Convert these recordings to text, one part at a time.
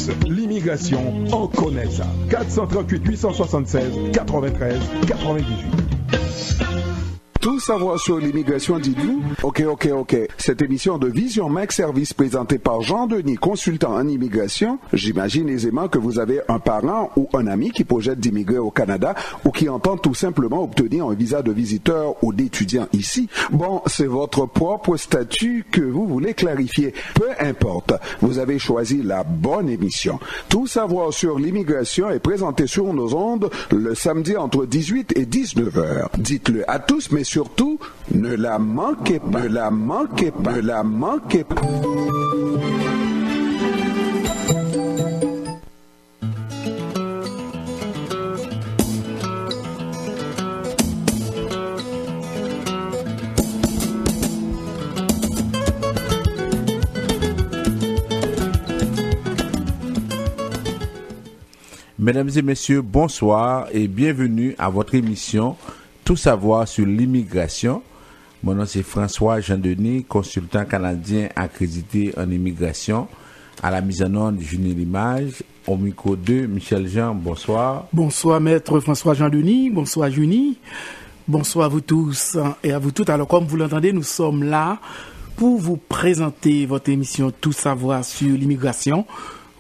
tous, l'immigration, on connaît ça. 438 876 93 98. Tout savoir sur l'immigration, dites-vous? Ok. Cette émission de Vision Mac Service présentée par Jean-Denis, consultant en immigration, j'imagine aisément que vous avez un parent ou un ami qui projette d'immigrer au Canada ou qui entend tout simplement obtenir un visa de visiteur ou d'étudiant ici. Bon, c'est votre propre statut que vous voulez clarifier. Peu importe, vous avez choisi la bonne émission. Tout savoir sur l'immigration est présenté sur nos ondes le samedi entre 18 et 19 heures. Dites-le à tous, mais surtout, ne la manquez pas. Ne la manquez pas. Ne la manquez pas. Mesdames et messieurs, bonsoir et bienvenue à votre émission Tout savoir sur l'immigration. Mon nom c'est François Jean-Denis, consultant canadien accrédité en immigration. À la mise en onde, Junie Limage. Au micro 2, Michel Jean, bonsoir. Bonsoir maître François Jean-Denis, bonsoir Junie. Bonsoir à vous tous et à vous toutes. Alors comme vous l'entendez, nous sommes là pour vous présenter votre émission Tout savoir sur l'immigration.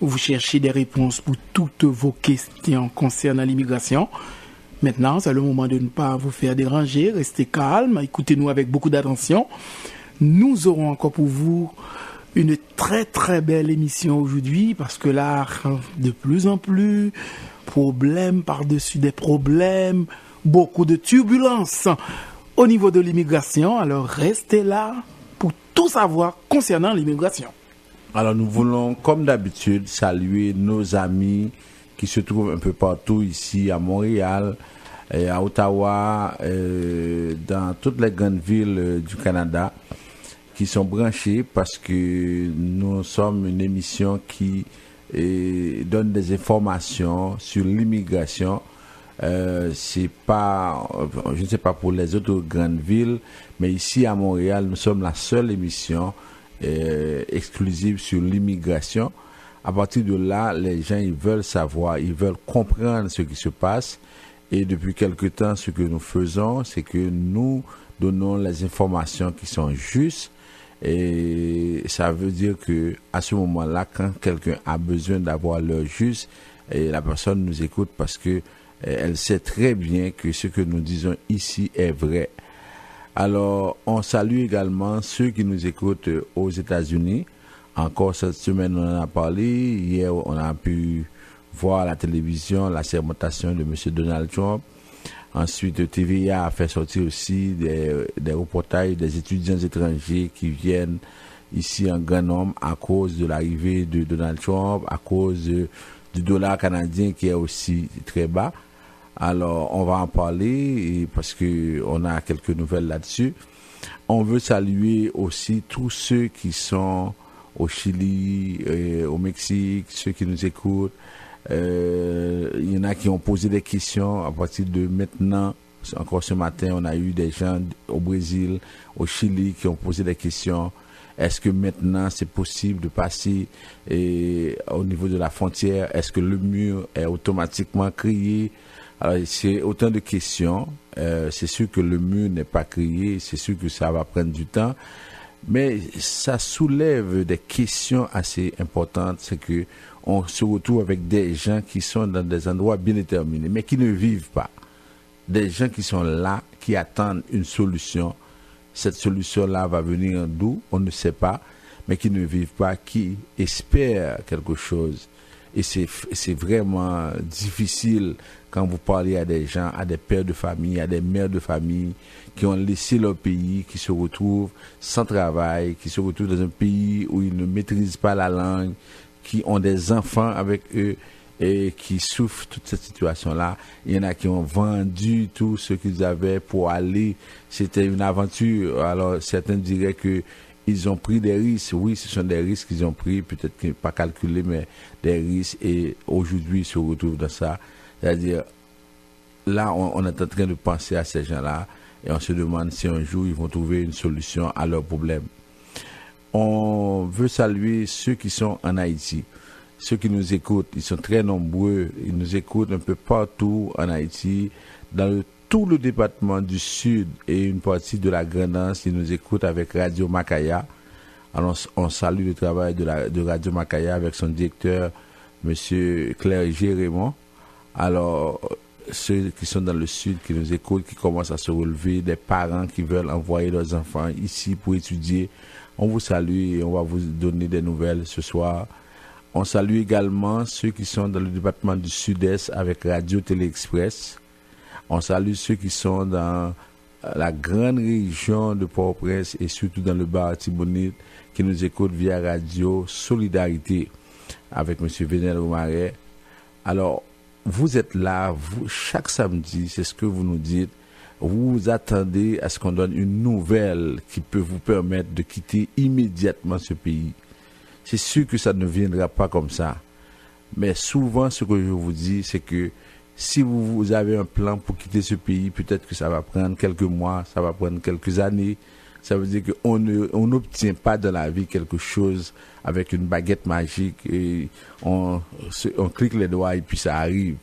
Vous cherchez des réponses pour toutes vos questions concernant l'immigration. Maintenant, c'est le moment de ne pas vous faire déranger. Restez calme, écoutez-nous avec beaucoup d'attention. Nous aurons encore pour vous une très très belle émission aujourd'hui parce que là, de plus en plus, problèmes par-dessus des problèmes, beaucoup de turbulences au niveau de l'immigration. Alors restez là pour tout savoir concernant l'immigration. Alors nous voulons, comme d'habitude, saluer nos amis qui se trouvent un peu partout ici à Montréal, et à Ottawa, dans toutes les grandes villes du Canada, qui sont branchés parce que nous sommes une émission qui donne des informations sur l'immigration. C'est pas, je ne sais pas pour les autres grandes villes, mais ici à Montréal, nous sommes la seule émission exclusive sur l'immigration. À partir de là, les gens ils veulent savoir, ils veulent comprendre ce qui se passe. Et depuis quelque temps, ce que nous faisons, c'est que nous donnons les informations qui sont justes. Et ça veut dire que à ce moment-là, quand quelqu'un a besoin d'avoir l'heure juste, et la personne nous écoute parce que elle sait très bien que ce que nous disons ici est vrai. Alors, on salue également ceux qui nous écoutent aux États-Unis. Encore cette semaine, on en a parlé. Hier, on a pu voir à la télévision la sermentation de M. Donald Trump. Ensuite, TVA a fait sortir aussi des reportages des étudiants étrangers qui viennent ici en grand nombre à cause de l'arrivée de Donald Trump, à cause du dollar canadien qui est aussi très bas. Alors, on va en parler parce que on a quelques nouvelles là-dessus. On veut saluer aussi tous ceux qui sont au Chili, au Mexique, ceux qui nous écoutent. Il y en a qui ont posé des questions à partir de maintenant. Encore ce matin, on a eu des gens au Brésil, au Chili qui ont posé des questions. Est-ce que maintenant c'est possible de passer au niveau de la frontière? Est-ce que le mur est automatiquement créé? Alors, c'est autant de questions. C'est sûr que le mur n'est pas créé, c'est sûr que ça va prendre du temps. Mais ça soulève des questions assez importantes. C'est que on se retrouve avec des gens qui sont dans des endroits bien déterminés, mais qui ne vivent pas. Des gens qui sont là, qui attendent une solution. Cette solution-là va venir d'où? On ne sait pas, mais qui ne vivent pas, qui espèrent quelque chose. Et c'est vraiment difficile quand vous parlez à des gens, à des pères de famille, à des mères de famille qui ont laissé leur pays, qui se retrouvent sans travail, qui se retrouvent dans un pays où ils ne maîtrisent pas la langue, qui ont des enfants avec eux et qui souffrent toute cette situation-là. Il y en a qui ont vendu tout ce qu'ils avaient pour aller. C'était une aventure. Alors certains diraient que ils ont pris des risques. Oui, ce sont des risques qu'ils ont pris, peut-être que pas calculés, mais des risques. Et aujourd'hui, ils se retrouvent dans ça. C'est-à-dire, là, on est en train de penser à ces gens-là et on se demande si un jour, ils vont trouver une solution à leurs problèmes. On veut saluer ceux qui sont en Haïti. ceux qui nous écoutent, ils sont très nombreux, ils nous écoutent un peu partout en Haïti, dans tout le département du Sud et une partie de la Grand'Anse, ils nous écoutent avec Radio Macaya. Alors on salue le travail de Radio Macaya avec son directeur, Monsieur Clergé Raymond. Alors ceux qui sont dans le Sud, qui nous écoutent, qui commencent à se relever, des parents qui veulent envoyer leurs enfants ici pour étudier, on vous salue et on va vous donner des nouvelles ce soir. On salue également ceux qui sont dans le département du Sud-Est avec Radio Télé Express. On salue ceux qui sont dans la grande région de Port-au-Prince et surtout dans le Bar-Tibonite qui nous écoutent via Radio Solidarité avec M. Venel Romaret. Alors, vous êtes là, vous, chaque samedi, c'est ce que vous nous dites. Vous attendez à ce qu'on donne une nouvelle qui peut vous permettre de quitter immédiatement ce pays. C'est sûr que ça ne viendra pas comme ça. Mais souvent, ce que je vous dis, c'est que si vous avez un plan pour quitter ce pays, peut-être que ça va prendre quelques mois, ça va prendre quelques années. Ça veut dire qu'on n'obtient pas dans la vie quelque chose avec une baguette magique et on clique les doigts et puis ça arrive.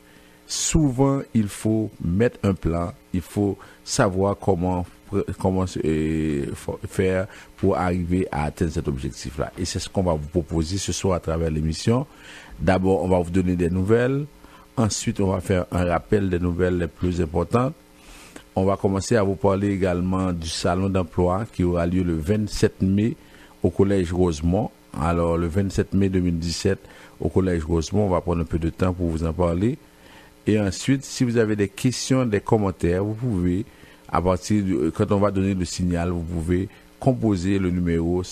Souvent, il faut mettre un plan, il faut savoir comment faire pour arriver à atteindre cet objectif-là. Et c'est ce qu'on va vous proposer ce soir à travers l'émission. D'abord, on va vous donner des nouvelles. Ensuite, on va faire un rappel des nouvelles les plus importantes. On va commencer à vous parler également du salon d'emploi qui aura lieu le 27 mai au Collège Rosemont. Alors, le 27 mai 2017 au Collège Rosemont, on va prendre un peu de temps pour vous en parler. Et ensuite, si vous avez des questions, des commentaires, vous pouvez, à partir quand on va donner le signal, vous pouvez composer le numéro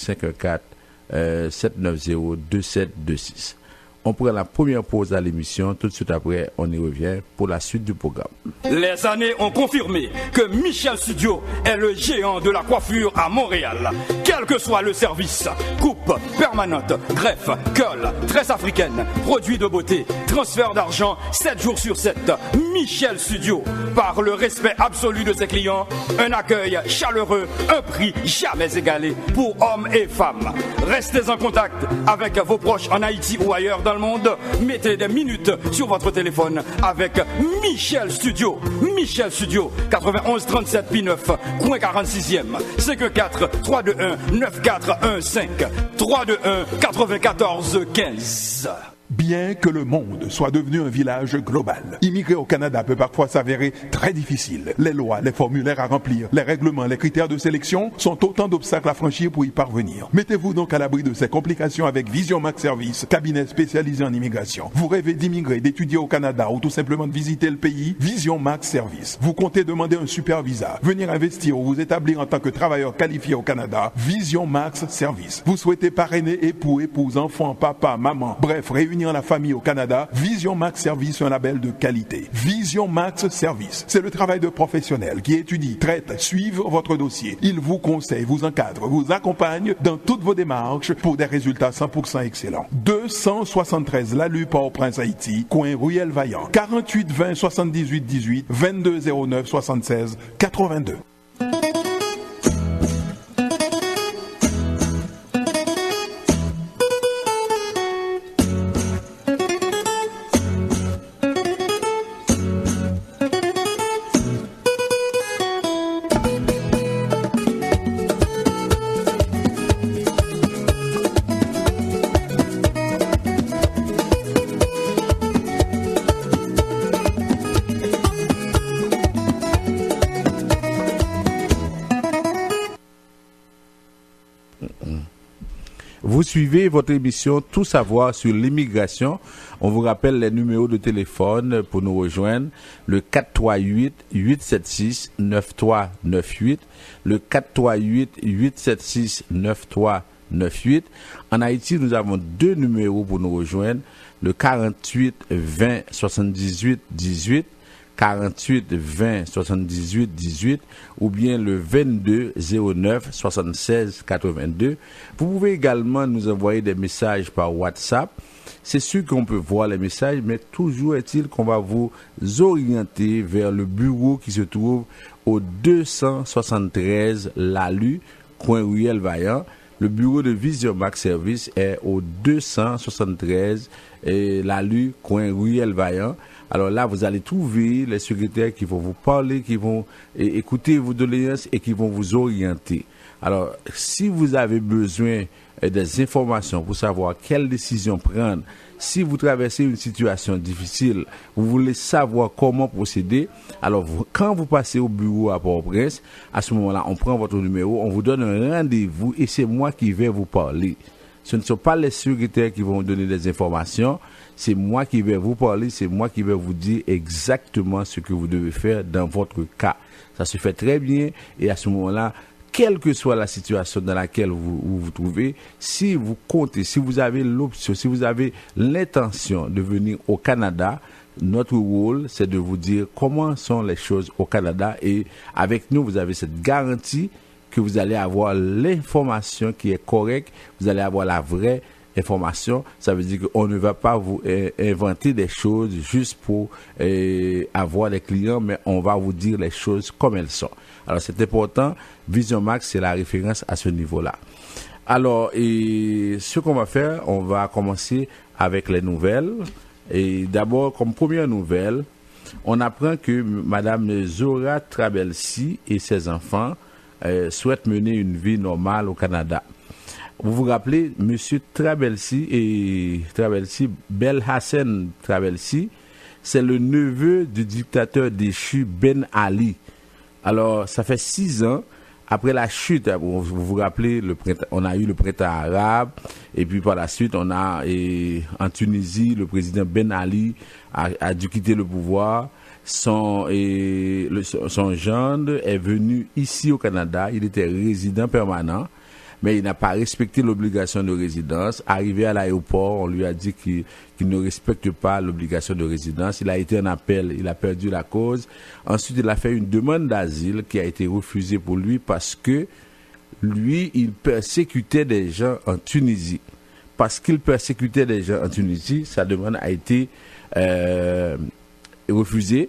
514-790-2726. On prend la première pause à l'émission. Tout de suite après, on y revient pour la suite du programme. Les années ont confirmé que Michel Studio est le géant de la coiffure à Montréal. Quel que soit le service, coupe permanente, greffe, curl, tresse africaine, produits de beauté, transfert d'argent, 7 jours sur 7. Michel Studio, par le respect absolu de ses clients, un accueil chaleureux, un prix jamais égalé pour hommes et femmes. Restez en contact avec vos proches en Haïti ou ailleurs dans le monde. Mettez des minutes sur votre téléphone avec Michel Studio. Michel Studio, 91 37 P9, coin 46e, 54 321 9415, 321 94 15. Bien que le monde soit devenu un village global, immigrer au Canada peut parfois s'avérer très difficile. Les lois, les formulaires à remplir, les règlements, les critères de sélection sont autant d'obstacles à franchir pour y parvenir. Mettez-vous donc à l'abri de ces complications avec Vision Max Service, cabinet spécialisé en immigration. Vous rêvez d'immigrer, d'étudier au Canada ou tout simplement de visiter le pays? Vision Max Service. Vous comptez demander un super visa, venir investir ou vous établir en tant que travailleur qualifié au Canada? Vision Max Service. Vous souhaitez parrainer époux, épouse, enfants, papa, maman, bref, réunir la famille au Canada? Vision Max Service, un label de qualité. Vision Max Service, c'est le travail de professionnels qui étudient, traitent, suivent votre dossier. Ils vous conseillent, vous encadrent, vous accompagnent dans toutes vos démarches pour des résultats 100% excellents. 273 Lalu Port-au-Prince, Haïti, coin Ruelle Vaillant, 48 20 78 18, 22 09 76 82. Vous suivez votre émission Tout savoir sur l'immigration. On vous rappelle les numéros de téléphone pour nous rejoindre. Le 438-876-9398. Le 438-876-9398. En Haïti, nous avons deux numéros pour nous rejoindre. Le 48-20-78-18. 48 20 78 18 ou bien le 22 09 76 82. Vous pouvez également nous envoyer des messages par WhatsApp. C'est sûr qu'on peut voir les messages, mais toujours est-il qu'on va vous orienter vers le bureau qui se trouve au 273 Lalu, coin Ruelle Vaillant. Le bureau de Vision Max Service est au 273 la rue coin Ruelle Vaillant. Alors là, vous allez trouver les secrétaires qui vont vous parler, qui vont écouter vos doléances et qui vont vous orienter. Alors, si vous avez besoin des informations pour savoir quelle décision prendre, si vous traversez une situation difficile, vous voulez savoir comment procéder, alors quand vous passez au bureau à Port-au-Prince, à ce moment-là, on prend votre numéro, on vous donne un rendez-vous et c'est moi qui vais vous parler. Ce ne sont pas les secrétaires qui vont vous donner des informations, c'est moi qui vais vous parler, c'est moi qui vais vous dire exactement ce que vous devez faire dans votre cas. Ça se fait très bien et à ce moment-là, quelle que soit la situation dans laquelle vous trouvez, si vous comptez, si vous avez l'option, si vous avez l'intention de venir au Canada, notre rôle, c'est de vous dire comment sont les choses au Canada et avec nous, vous avez cette garantie que vous allez avoir l'information qui est correcte, vous allez avoir la vraie information. Ça veut dire qu'on ne va pas vous inventer des choses juste pour avoir des clients, mais on va vous dire les choses comme elles sont. Alors c'est important, Vision Max c'est la référence à ce niveau-là. Alors ce qu'on va faire, on va commencer avec les nouvelles. Et d'abord, comme première nouvelle, on apprend que Madame Zora Trabelsi et ses enfants souhaitent mener une vie normale au Canada. Vous vous rappelez, Monsieur Trabelsi Belhassan Trabelsi, c'est le neveu du dictateur déchu Ben Ali. Alors, ça fait 6 ans, après la chute, vous vous rappelez, on a eu le printemps arabe, et puis par la suite, on a, en Tunisie, le président Ben Ali a dû quitter le pouvoir. Son gendre est venu ici au Canada, il était résident permanent, mais il n'a pas respecté l'obligation de résidence. Arrivé à l'aéroport, on lui a dit qu'il ne respecte pas l'obligation de résidence. Il a été en appel, il a perdu la cause. Ensuite, il a fait une demande d'asile qui a été refusée pour lui parce que lui, il persécutait des gens en Tunisie. Parce qu'il persécutait des gens en Tunisie, sa demande a été refusée.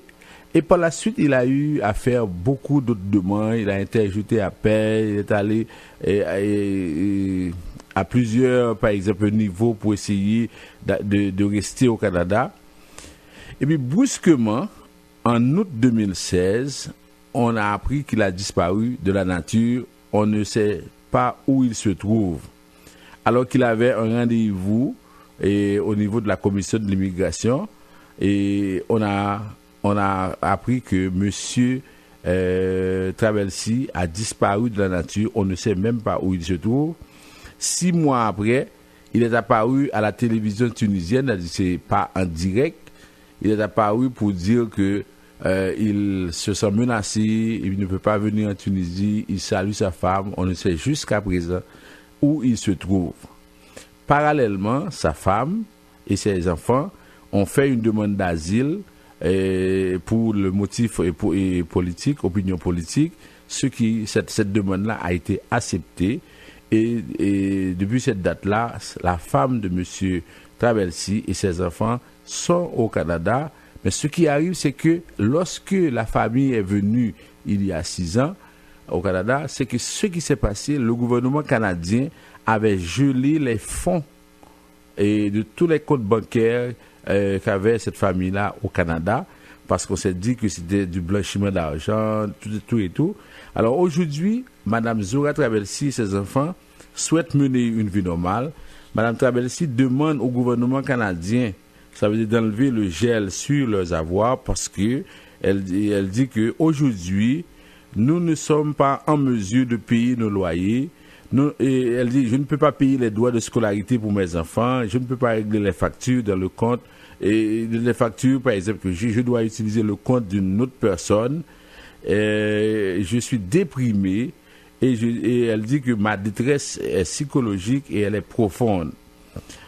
Et par la suite, il a eu à faire beaucoup d'autres demandes. Il a interjeté appel, il est allé à plusieurs, par exemple, niveaux pour essayer de rester au Canada. Et puis, brusquement, en août 2016, on a appris qu'il a disparu de la nature. On ne sait pas où il se trouve. Alors qu'il avait un rendez-vous au niveau de la commission de l'immigration. Et on a appris que Monsieur Trabelsi a disparu de la nature. On ne sait même pas où il se trouve. 6 mois après, il est apparu à la télévision tunisienne. C'est pas en direct. Il est apparu pour dire que il se sent menacé. Il ne peut pas venir en Tunisie. Il salue sa femme. On ne sait jusqu'à présent où il se trouve. Parallèlement, sa femme et ses enfants ont fait une demande d'asile pour le motif politique, opinion politique, cette demande-là a été acceptée et depuis cette date-là, la femme de M. Trabelsi et ses enfants sont au Canada. Mais ce qui arrive, c'est que lorsque la famille est venue il y a 6 ans au Canada, c'est que ce qui s'est passé, le gouvernement canadien avait gelé les fonds et de tous les comptes bancaires qu'avait cette famille-là au Canada, parce qu'on s'est dit que c'était du blanchiment d'argent, tout. Alors aujourd'hui, Madame Zora Trabelsi et ses enfants souhaitent mener une vie normale. Madame Trabelsi demande au gouvernement canadien, ça veut dire d'enlever le gel sur leurs avoirs, parce que elle dit que aujourd'hui, nous ne sommes pas en mesure de payer nos loyers. Et elle dit, je ne peux pas payer les droits de scolarité pour mes enfants, je ne peux pas régler les factures dans le compte, et les factures, par exemple, que je dois utiliser le compte d'une autre personne, je suis déprimé, et elle dit que ma détresse est psychologique et elle est profonde.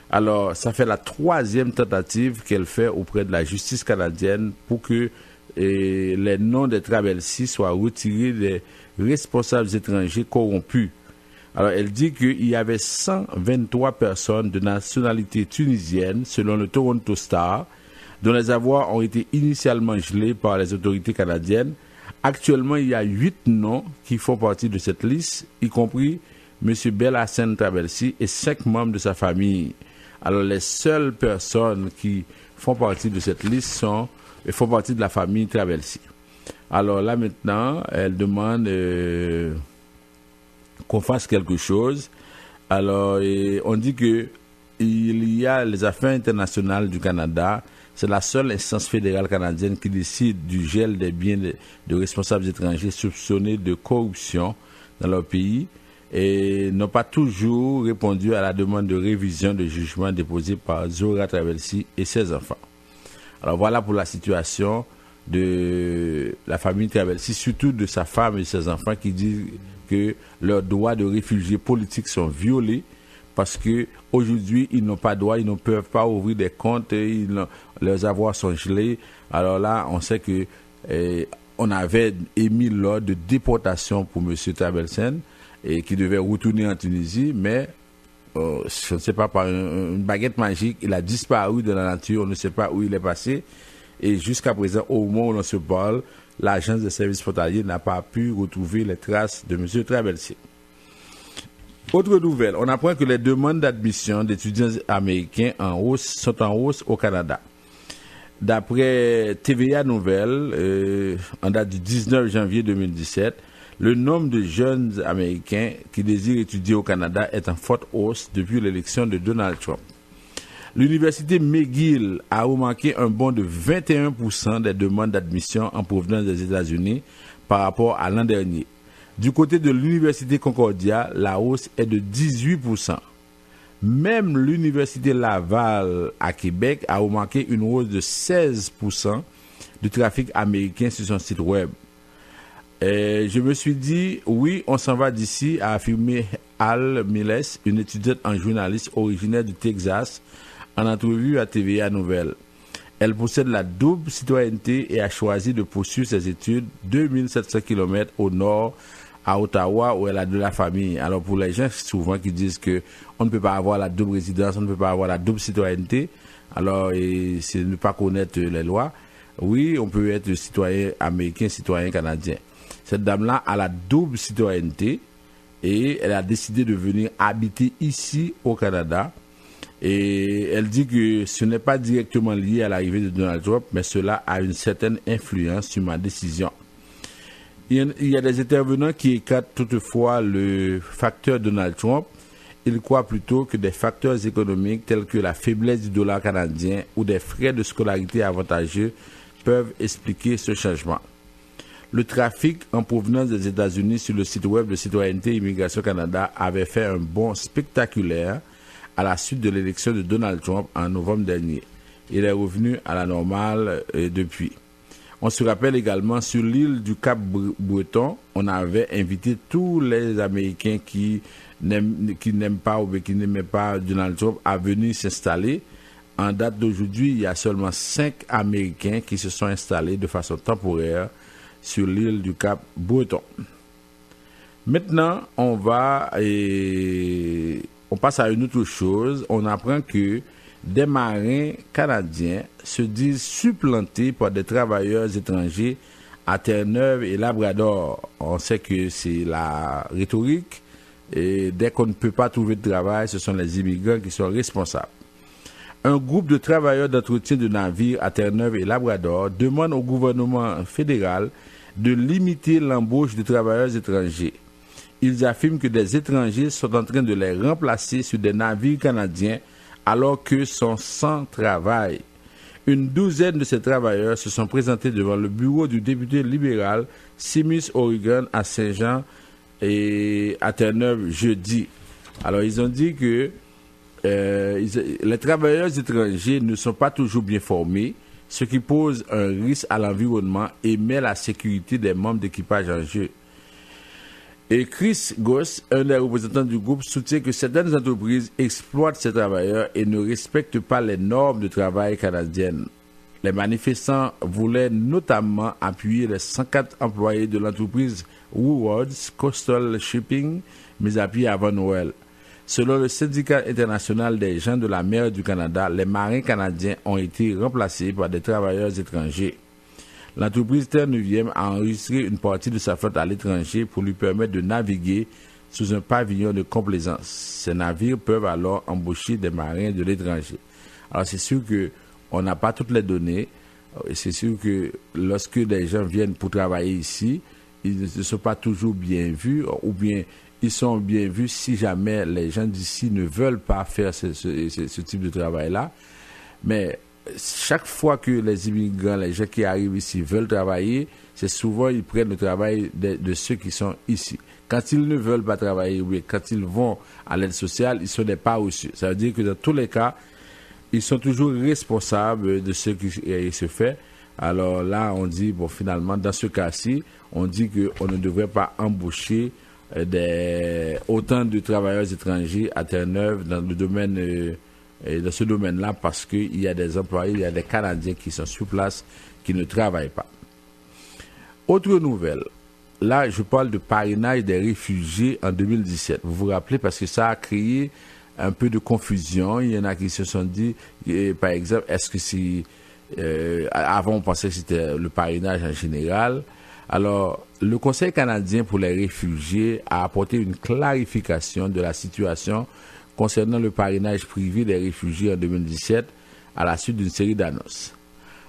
Alors, ça fait la 3e tentative qu'elle fait auprès de la justice canadienne pour que les noms des Trabelsi soient retirés des responsables étrangers corrompus. Alors, elle dit qu'il y avait 123 personnes de nationalité tunisienne, selon le Toronto Star, dont les avoirs ont été initialement gelés par les autorités canadiennes. Actuellement, il y a 8 noms qui font partie de cette liste, y compris M. Belhacène Trabelsi et 5 membres de sa famille. Alors les seules personnes qui font partie de cette liste font partie de la famille Trabelsi. Alors là maintenant, elle demande qu'on fasse quelque chose. Alors on dit que il y a les affaires internationales du Canada. C'est la seule instance fédérale canadienne qui décide du gel des biens de responsables étrangers soupçonnés de corruption dans leur pays et n'ont pas toujours répondu à la demande de révision de jugement déposée par Zora Trabelsi et ses enfants. Alors voilà pour la situation de la famille Trabelsi, surtout de sa femme et ses enfants qui disent que leurs droits de réfugiés politiques sont violés parce que aujourd'hui ils n'ont pas droit, ils ne peuvent pas ouvrir des comptes, leurs avoirs sont gelés. Alors là, on sait que on avait émis l'ordre de déportation pour M. Trabelsen et qui devait retourner en Tunisie, mais je ne sais pas, par une baguette magique, il a disparu de la nature, on ne sait pas où il est passé. Et jusqu'à présent, au moment où l'on se parle, l'agence de services frontaliers n'a pas pu retrouver les traces de M. Trabelsi. Autre nouvelle, on apprend que les demandes d'admission d'étudiants américains sont en hausse au Canada. D'après TVA Nouvelles, en date du 19 janvier 2017, le nombre de jeunes Américains qui désirent étudier au Canada est en forte hausse depuis l'élection de Donald Trump. L'université McGill a remarqué un bond de 21% des demandes d'admission en provenance des États-Unis par rapport à l'an dernier. Du côté de l'université Concordia, la hausse est de 18%. Même l'université Laval à Québec a remarqué une hausse de 16% du trafic américain sur son site web. Je me suis dit, oui, on s'en va d'ici, a affirmé Al Miles, une étudiante en journaliste originaire du Texas, en entrevue à TVA Nouvelles. Elle possède la double citoyenneté et a choisi de poursuivre ses études 2700 km au nord, à Ottawa, où elle a de la famille. Alors pour les gens souvent qui disent que on ne peut pas avoir la double résidence, on ne peut pas avoir la double citoyenneté, alors c'est ne pas connaître les lois. Oui, on peut être citoyen américain, citoyen canadien. Cette dame-là a la double citoyenneté et elle a décidé de venir habiter ici au Canada. Et elle dit que ce n'est pas directement lié à l'arrivée de Donald Trump, mais cela a une certaine influence sur ma décision. Il y a des intervenants qui écartent toutefois le facteur Donald Trump. Ils croient plutôt que des facteurs économiques tels que la faiblesse du dollar canadien ou des frais de scolarité avantageux peuvent expliquer ce changement. Le trafic en provenance des États-Unis sur le site web de Citoyenneté et Immigration Canada avait fait un bond spectaculaire à la suite de l'élection de Donald Trump en novembre dernier. Il est revenu à la normale depuis. On se rappelle également sur l'île du Cap-Breton, on avait invité tous les Américains qui n'aiment pas ou qui n'aimaient pas Donald Trump à venir s'installer. En date d'aujourd'hui, il y a seulement 5 Américains qui se sont installés de façon temporaire sur l'île du Cap-Breton. Maintenant, on passe à une autre chose. On apprend que des marins canadiens se disent supplantés par des travailleurs étrangers à Terre-Neuve et Labrador. On sait que c'est la rhétorique. Et dès qu'on ne peut pas trouver de travail, ce sont les immigrants qui sont responsables. Un groupe de travailleurs d'entretien de navires à Terre-Neuve et Labrador demande au gouvernement fédéral de limiter l'embauche de travailleurs étrangers. Ils affirment que des étrangers sont en train de les remplacer sur des navires canadiens alors qu'eux sont sans travail. Une douzaine de ces travailleurs se sont présentés devant le bureau du député libéral Seamus O'Regan à Saint-Jean et à Terre-Neuve jeudi. Alors ils ont dit que les travailleurs étrangers ne sont pas toujours bien formés, ce qui pose un risque à l'environnement et met la sécurité des membres d'équipage en jeu. Et Chris Goss, un des représentants du groupe, soutient que certaines entreprises exploitent ces travailleurs et ne respectent pas les normes de travail canadiennes. Les manifestants voulaient notamment appuyer les 104 employés de l'entreprise Woolworths Coastal Shipping, mis à pied avant Noël. Selon le syndicat international des gens de la mer du Canada, les marins canadiens ont été remplacés par des travailleurs étrangers. L'entreprise Terre-Neuvième a enregistré une partie de sa flotte à l'étranger pour lui permettre de naviguer sous un pavillon de complaisance. Ces navires peuvent alors embaucher des marins de l'étranger. Alors c'est sûr que on n'a pas toutes les données. C'est sûr que lorsque des gens viennent pour travailler ici, ils ne sont pas toujours bien vus, ou bien ils sont bien vus si jamais les gens d'ici ne veulent pas faire ce type de travail-là. Mais chaque fois que les immigrants, les gens qui arrivent ici veulent travailler, c'est souvent ils prennent le travail de ceux qui sont ici. Quand ils ne veulent pas travailler, ou bien quand ils vont à l'aide sociale, ils ne sont pas reçus. Ça veut dire que dans tous les cas, ils sont toujours responsables de ce qui se fait. Alors là, on dit, bon, finalement, dans ce cas-ci, on dit qu'on ne devrait pas embaucher autant de travailleurs étrangers à Terre-Neuve dans le domaine, dans ce domaine-là, parce qu'il y a des employés, il y a des Canadiens qui sont sur place, qui ne travaillent pas. Autre nouvelle, là, je parle de parrainage des réfugiés en 2017. Vous vous rappelez, parce que ça a créé un peu de confusion. Il y en a qui se sont dit, par exemple, est-ce que c'est... avant, on pensait que c'était le parrainage en général. Alors, le Conseil canadien pour les réfugiés a apporté une clarification de la situation concernant le parrainage privé des réfugiés en 2017 à la suite d'une série d'annonces.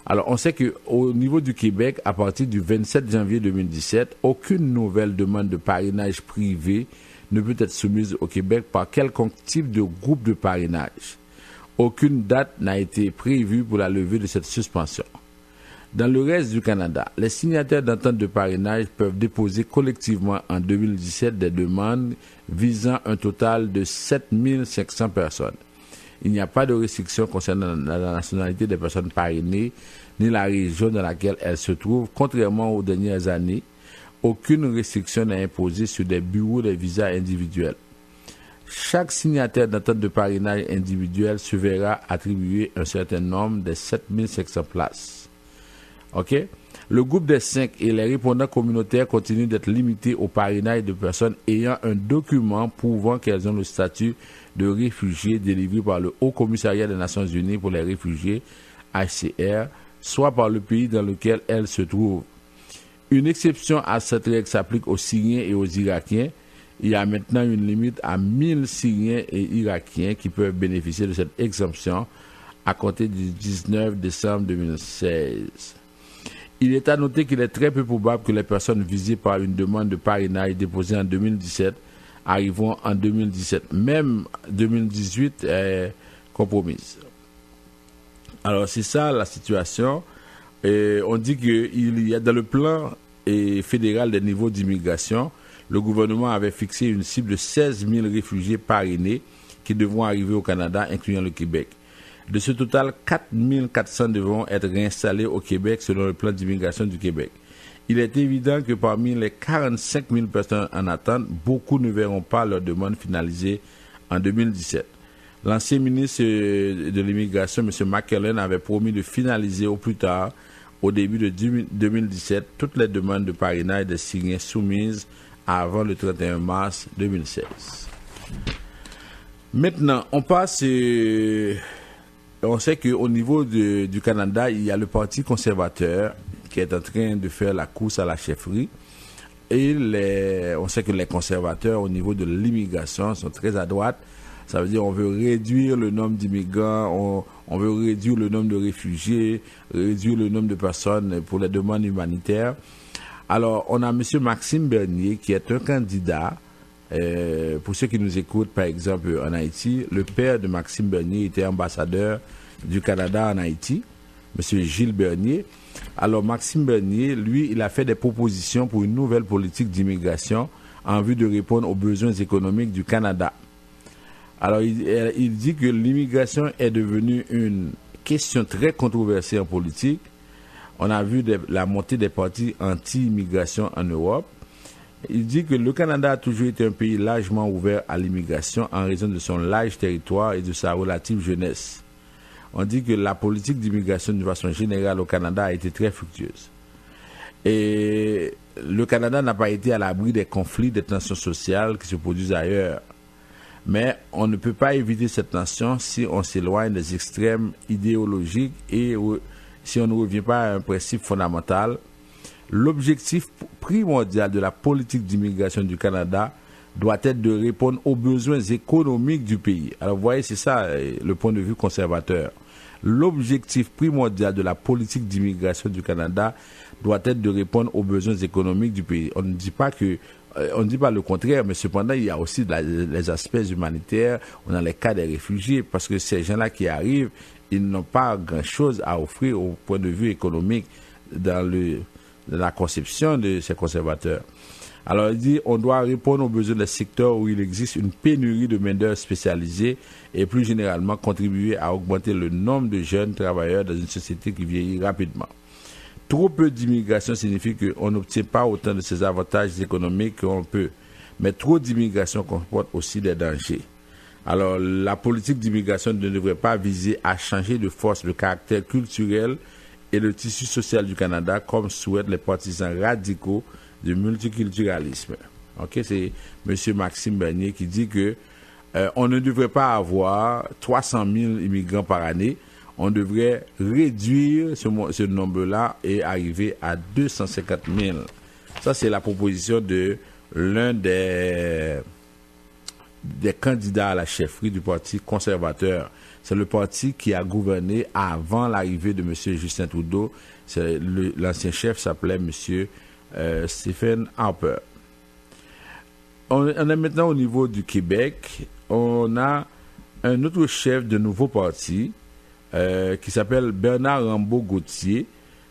Alors, on sait qu'au niveau du Québec, à partir du 27 janvier 2017, aucune nouvelle demande de parrainage privé ne peut être soumise au Québec par quelconque type de groupe de parrainage. Aucune date n'a été prévue pour la levée de cette suspension. Dans le reste du Canada, les signataires d'entente de parrainage peuvent déposer collectivement en 2017 des demandes visant un total de 7 500 personnes. Il n'y a pas de restriction concernant la nationalité des personnes parrainées ni la région dans laquelle elles se trouvent, contrairement aux dernières années. Aucune restriction n'est imposée sur des bureaux de visas individuels. Chaque signataire d'entente de parrainage individuel se verra attribuer un certain nombre des 7 500 places. OK? Le groupe des 5 et les répondants communautaires continuent d'être limités au parrainage de personnes ayant un document prouvant qu'elles ont le statut de réfugiés délivré par le Haut Commissariat des Nations Unies pour les réfugiés, HCR, soit par le pays dans lequel elles se trouvent. Une exception à cette règle s'applique aux Syriens et aux Irakiens. Il y a maintenant une limite à 1000 Syriens et Irakiens qui peuvent bénéficier de cette exemption à compter du 19 décembre 2016. Il est à noter qu'il est très peu probable que les personnes visées par une demande de parrainage déposée en 2017 arriveront en 2017. Même 2018 est compromise. Alors c'est ça la situation. Et on dit qu'il y a dans le plan fédéral des niveaux d'immigration, le gouvernement avait fixé une cible de 16 000 réfugiés parrainés qui devront arriver au Canada, incluant le Québec. De ce total, 4 400 devront être réinstallés au Québec selon le plan d'immigration du Québec. Il est évident que parmi les 45 000 personnes en attente, beaucoup ne verront pas leur demande finalisée en 2017. L'ancien ministre de l'immigration, M. McKellen, avait promis de finaliser au plus tard, au début de 2017, toutes les demandes de parrainage des Syriens soumises avant le 31 mars 2016. Maintenant, on passe... on sait qu'au niveau du Canada, il y a le Parti conservateur qui est en train de faire la course à la chefferie. Et on sait que les conservateurs, au niveau de l'immigration, sont très à droite. Ça veut dire qu'on veut réduire le nombre d'immigrants, on veut réduire le nombre de réfugiés, réduire le nombre de personnes pour les demandes humanitaires. Alors, on a M. Maxime Bernier, qui est un candidat. Pour ceux qui nous écoutent, par exemple, en Haïti, le père de Maxime Bernier était ambassadeur du Canada en Haïti, M. Gilles Bernier. Alors, Maxime Bernier, lui, il a fait des propositions pour une nouvelle politique d'immigration en vue de répondre aux besoins économiques du Canada. Alors, il dit que l'immigration est devenue une question très controversée en politique. On a vu la montée des partis anti-immigration en Europe. Il dit que le Canada a toujours été un pays largement ouvert à l'immigration en raison de son large territoire et de sa relative jeunesse. On dit que la politique d'immigration de façon générale au Canada a été très fructueuse. Et le Canada n'a pas été à l'abri des conflits, des tensions sociales qui se produisent ailleurs. Mais on ne peut pas éviter cette tension si on s'éloigne des extrêmes idéologiques et si on ne revient pas à un principe fondamental. L'objectif primordial de la politique d'immigration du Canada doit être de répondre aux besoins économiques du pays. Alors vous voyez, c'est ça le point de vue conservateur. L'objectif primordial de la politique d'immigration du Canada doit être de répondre aux besoins économiques du pays. On ne dit pas le contraire, mais cependant, il y a aussi les aspects humanitaires, on a les cas des réfugiés, parce que ces gens-là qui arrivent, ils n'ont pas grand-chose à offrir au point de vue économique dans la conception de ces conservateurs. Alors, il dit on doit répondre aux besoins des secteurs où il existe une pénurie de main-d'œuvre spécialisée et plus généralement contribuer à augmenter le nombre de jeunes travailleurs dans une société qui vieillit rapidement. Trop peu d'immigration signifie qu'on n'obtient pas autant de ces avantages économiques qu'on peut, mais trop d'immigration comporte aussi des dangers. Alors, la politique d'immigration ne devrait pas viser à changer de force le caractère culturel et le tissu social du Canada, comme souhaitent les partisans radicaux du multiculturalisme. Ok, c'est M. Maxime Bernier qui dit que on ne devrait pas avoir 300 000 immigrants par année. On devrait réduire ce nombre-là et arriver à 250 000. Ça, c'est la proposition de l'un des candidats à la chefferie du Parti conservateur. C'est le parti qui a gouverné avant l'arrivée de M. Justin Trudeau. L'ancien chef s'appelait M. Stephen Harper. On est maintenant au niveau du Québec. On a un autre chef de nouveau parti qui s'appelle Bernard Rambaud-Gauthier,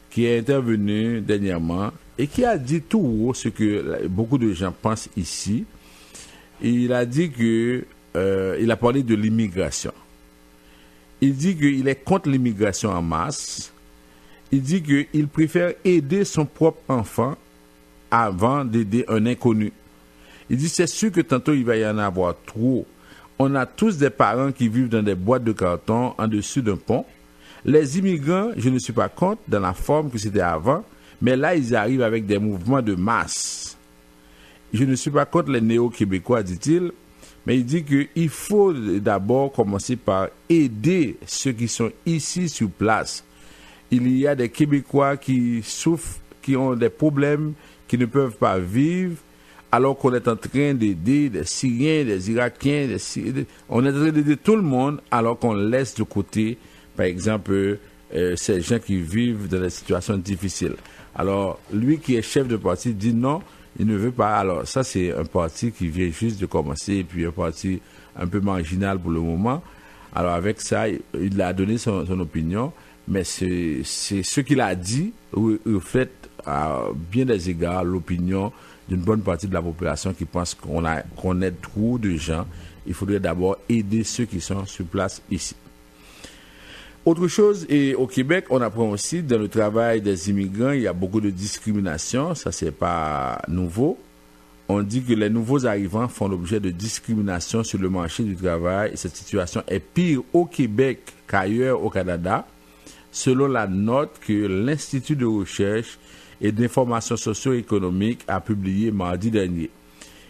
qui est intervenu dernièrement et qui a dit tout haut ce que beaucoup de gens pensent ici. Il a dit que il a parlé de l'immigration. Il dit qu'il est contre l'immigration en masse. Il dit qu'il préfère aider son propre enfant avant d'aider un inconnu. Il dit c'est sûr que tantôt il va y en avoir trop. On a tous des parents qui vivent dans des boîtes de carton en dessus d'un pont. Les immigrants, je ne suis pas contre dans la forme que c'était avant, mais là ils arrivent avec des mouvements de masse. Je ne suis pas contre les néo-québécois, dit-il, mais il dit qu'il faut d'abord commencer par aider ceux qui sont ici sur place. Il y a des Québécois qui souffrent, qui ont des problèmes, qui ne peuvent pas vivre, alors qu'on est en train d'aider des Syriens, des Irakiens, on est en train d'aider tout le monde, alors qu'on laisse de côté, par exemple, ces gens qui vivent dans des situations difficiles. Alors, lui qui est chef de parti dit non, il ne veut pas. Alors, ça, c'est un parti qui vient juste de commencer, et puis un parti un peu marginal pour le moment. Alors, avec ça, il a donné son opinion, mais c'est ce qu'il a dit, reflète à bien des égards l'opinion d'une bonne partie de la population qui pense qu'on aide trop de gens. Il faudrait d'abord aider ceux qui sont sur place ici. Autre chose, et au Québec, on apprend aussi dans le travail des immigrants, il y a beaucoup de discrimination, ça c'est pas nouveau. On dit que les nouveaux arrivants font l'objet de discrimination sur le marché du travail et cette situation est pire au Québec qu'ailleurs au Canada, selon la note que l'Institut de recherche et d'information socio-économique a publiée mardi dernier.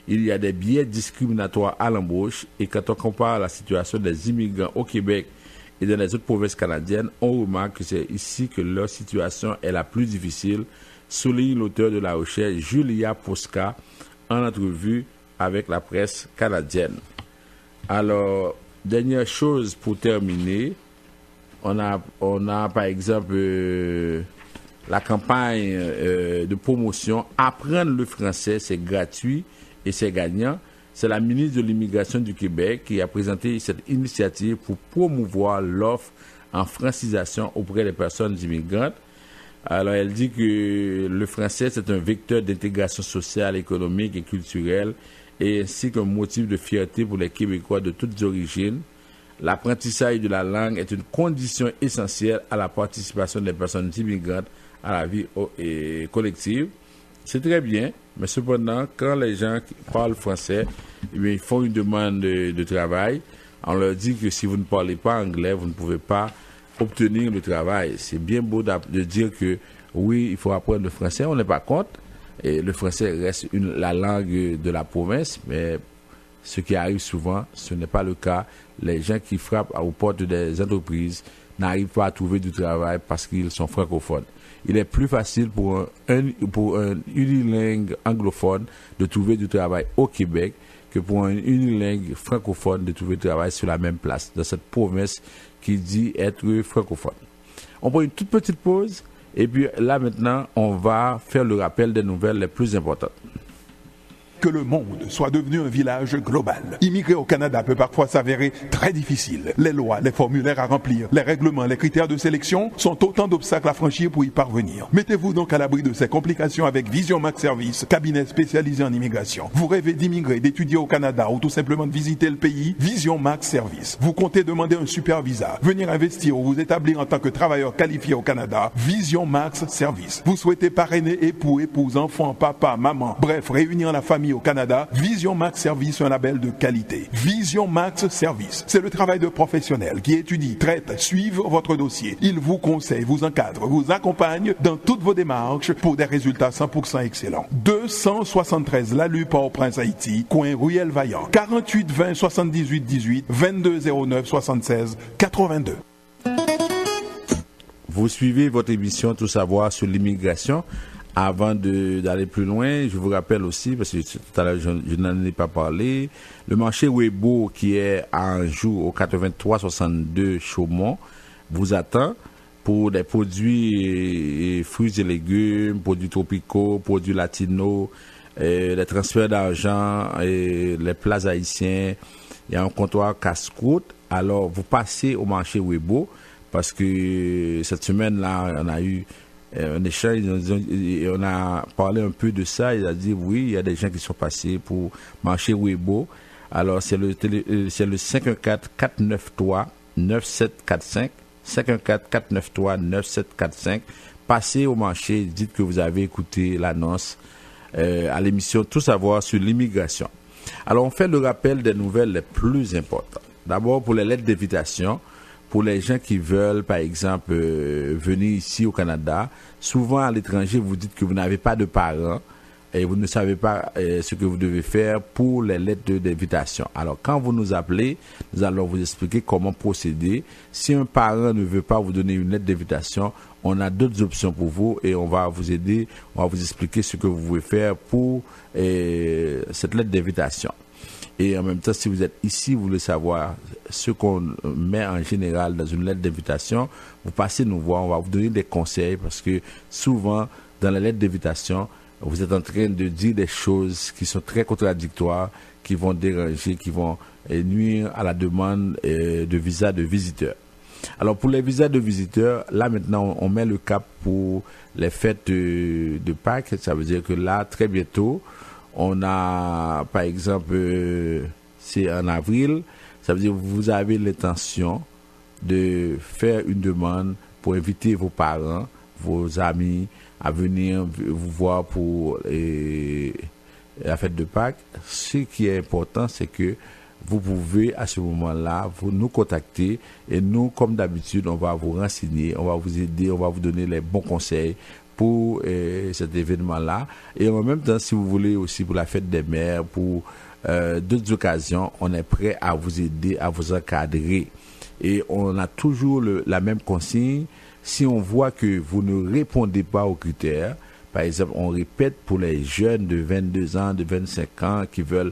Il y a des biais discriminatoires à l'embauche et quand on compare la situation des immigrants au Québec et dans les autres provinces canadiennes, on remarque que c'est ici que leur situation est la plus difficile, souligne l'auteur de la recherche Julia Posca en entrevue avec la presse canadienne. Alors, dernière chose pour terminer, on a par exemple la campagne de promotion Apprendre le français, c'est gratuit et c'est gagnant. C'est la ministre de l'Immigration du Québec qui a présenté cette initiative pour promouvoir l'offre en francisation auprès des personnes immigrantes. Alors, elle dit que le français, c'est un vecteur d'intégration sociale, économique et culturelle, et ainsi qu'un motif de fierté pour les Québécois de toutes origines. L'apprentissage de la langue est une condition essentielle à la participation des personnes immigrantes à la vie collective. C'est très bien, mais cependant, quand les gens parlent français, ils font une demande de travail, on leur dit que si vous ne parlez pas anglais, vous ne pouvez pas obtenir le travail. C'est bien beau de dire que oui, il faut apprendre le français, on n'est pas contre, et le français reste la langue de la province, mais ce qui arrive souvent, ce n'est pas le cas. Les gens qui frappent aux portes des entreprises n'arrivent pas à trouver du travail parce qu'ils sont francophones. Il est plus facile pour un unilingue anglophone de trouver du travail au Québec que pour un unilingue francophone de trouver travail sur la même place, dans cette promesse qui dit être francophone. On prend une toute petite pause, et puis là maintenant, on va faire le rappel des nouvelles les plus importantes. Que le monde soit devenu un village global. Immigrer au Canada peut parfois s'avérer très difficile. Les lois, les formulaires à remplir, les règlements, les critères de sélection sont autant d'obstacles à franchir pour y parvenir. Mettez-vous donc à l'abri de ces complications avec Vision Max Service, cabinet spécialisé en immigration. Vous rêvez d'immigrer, d'étudier au Canada ou tout simplement de visiter le pays? Vision Max Service. Vous comptez demander un super visa, venir investir ou vous établir en tant que travailleur qualifié au Canada? Vision Max Service. Vous souhaitez parrainer époux, épouse, enfants, papa, maman, bref, réunir la famille au Canada? Vision Max Service, un label de qualité. Vision Max Service, c'est le travail de professionnels qui étudient, traitent, suivent votre dossier. Ils vous conseillent, vous encadrent, vous accompagnent dans toutes vos démarches pour des résultats 100% excellents. 273 Lalu Port-au-Prince, Haïti, coin Ruelle Vaillant, 48 20 78 18, 22 09 76 82. Vous suivez votre émission Tout savoir sur l'immigration. Avant d'aller plus loin, je vous rappelle aussi, parce que tout à l'heure je n'en ai pas parlé, le marché Weibo qui est à Anjou au 8362 Chaumont vous attend pour des produits fruits et légumes, produits tropicaux, produits latinos, les transferts d'argent, les plats haïtiens. Il y a un comptoir casse-croûte. Alors vous passez au marché Weibo parce que cette semaine-là, on a eu un échange, on a parlé un peu de ça. Il a dit oui, il y a des gens qui sont passés pour marcher Weibo. Alors c'est le 514-493-9745, 514-493-9745. Passez au marché, dites que vous avez écouté l'annonce à l'émission Tout savoir sur l'immigration. Alors on fait le rappel des nouvelles les plus importantes. D'abord pour les lettres d'invitation. Pour les gens qui veulent, par exemple, venir ici au Canada, souvent à l'étranger, vous dites que vous n'avez pas de parents et vous ne savez pas ce que vous devez faire pour les lettres d'invitation. Alors, quand vous nous appelez, nous allons vous expliquer comment procéder. Si un parent ne veut pas vous donner une lettre d'invitation, on a d'autres options pour vous et on va vous aider, on va vous expliquer ce que vous pouvez faire pour cette lettre d'invitation. Et en même temps, si vous êtes ici, vous voulez savoir ce qu'on met en général dans une lettre d'invitation, vous passez nous voir, on va vous donner des conseils parce que souvent, dans la lettre d'invitation, vous êtes en train de dire des choses qui sont très contradictoires, qui vont déranger, qui vont nuire à la demande de visa de visiteurs. Alors pour les visas de visiteurs, là maintenant, on met le cap pour les fêtes de Pâques. Ça veut dire que là, très bientôt, on a, par exemple, c'est en avril, ça veut dire que vous avez l'intention de faire une demande pour inviter vos parents, vos amis à venir vous voir pour la fête de Pâques. Ce qui est important, c'est que vous pouvez à ce moment-là vous nous contacter et nous, comme d'habitude, on va vous renseigner, on va vous aider, on va vous donner les bons conseils pour cet événement-là. Et en même temps, si vous voulez aussi pour la fête des mères, pour d'autres occasions, on est prêt à vous aider, à vous encadrer. Et on a toujours la même consigne. Si on voit que vous ne répondez pas aux critères, par exemple, on répète pour les jeunes de 22 ans, de 25 ans qui veulent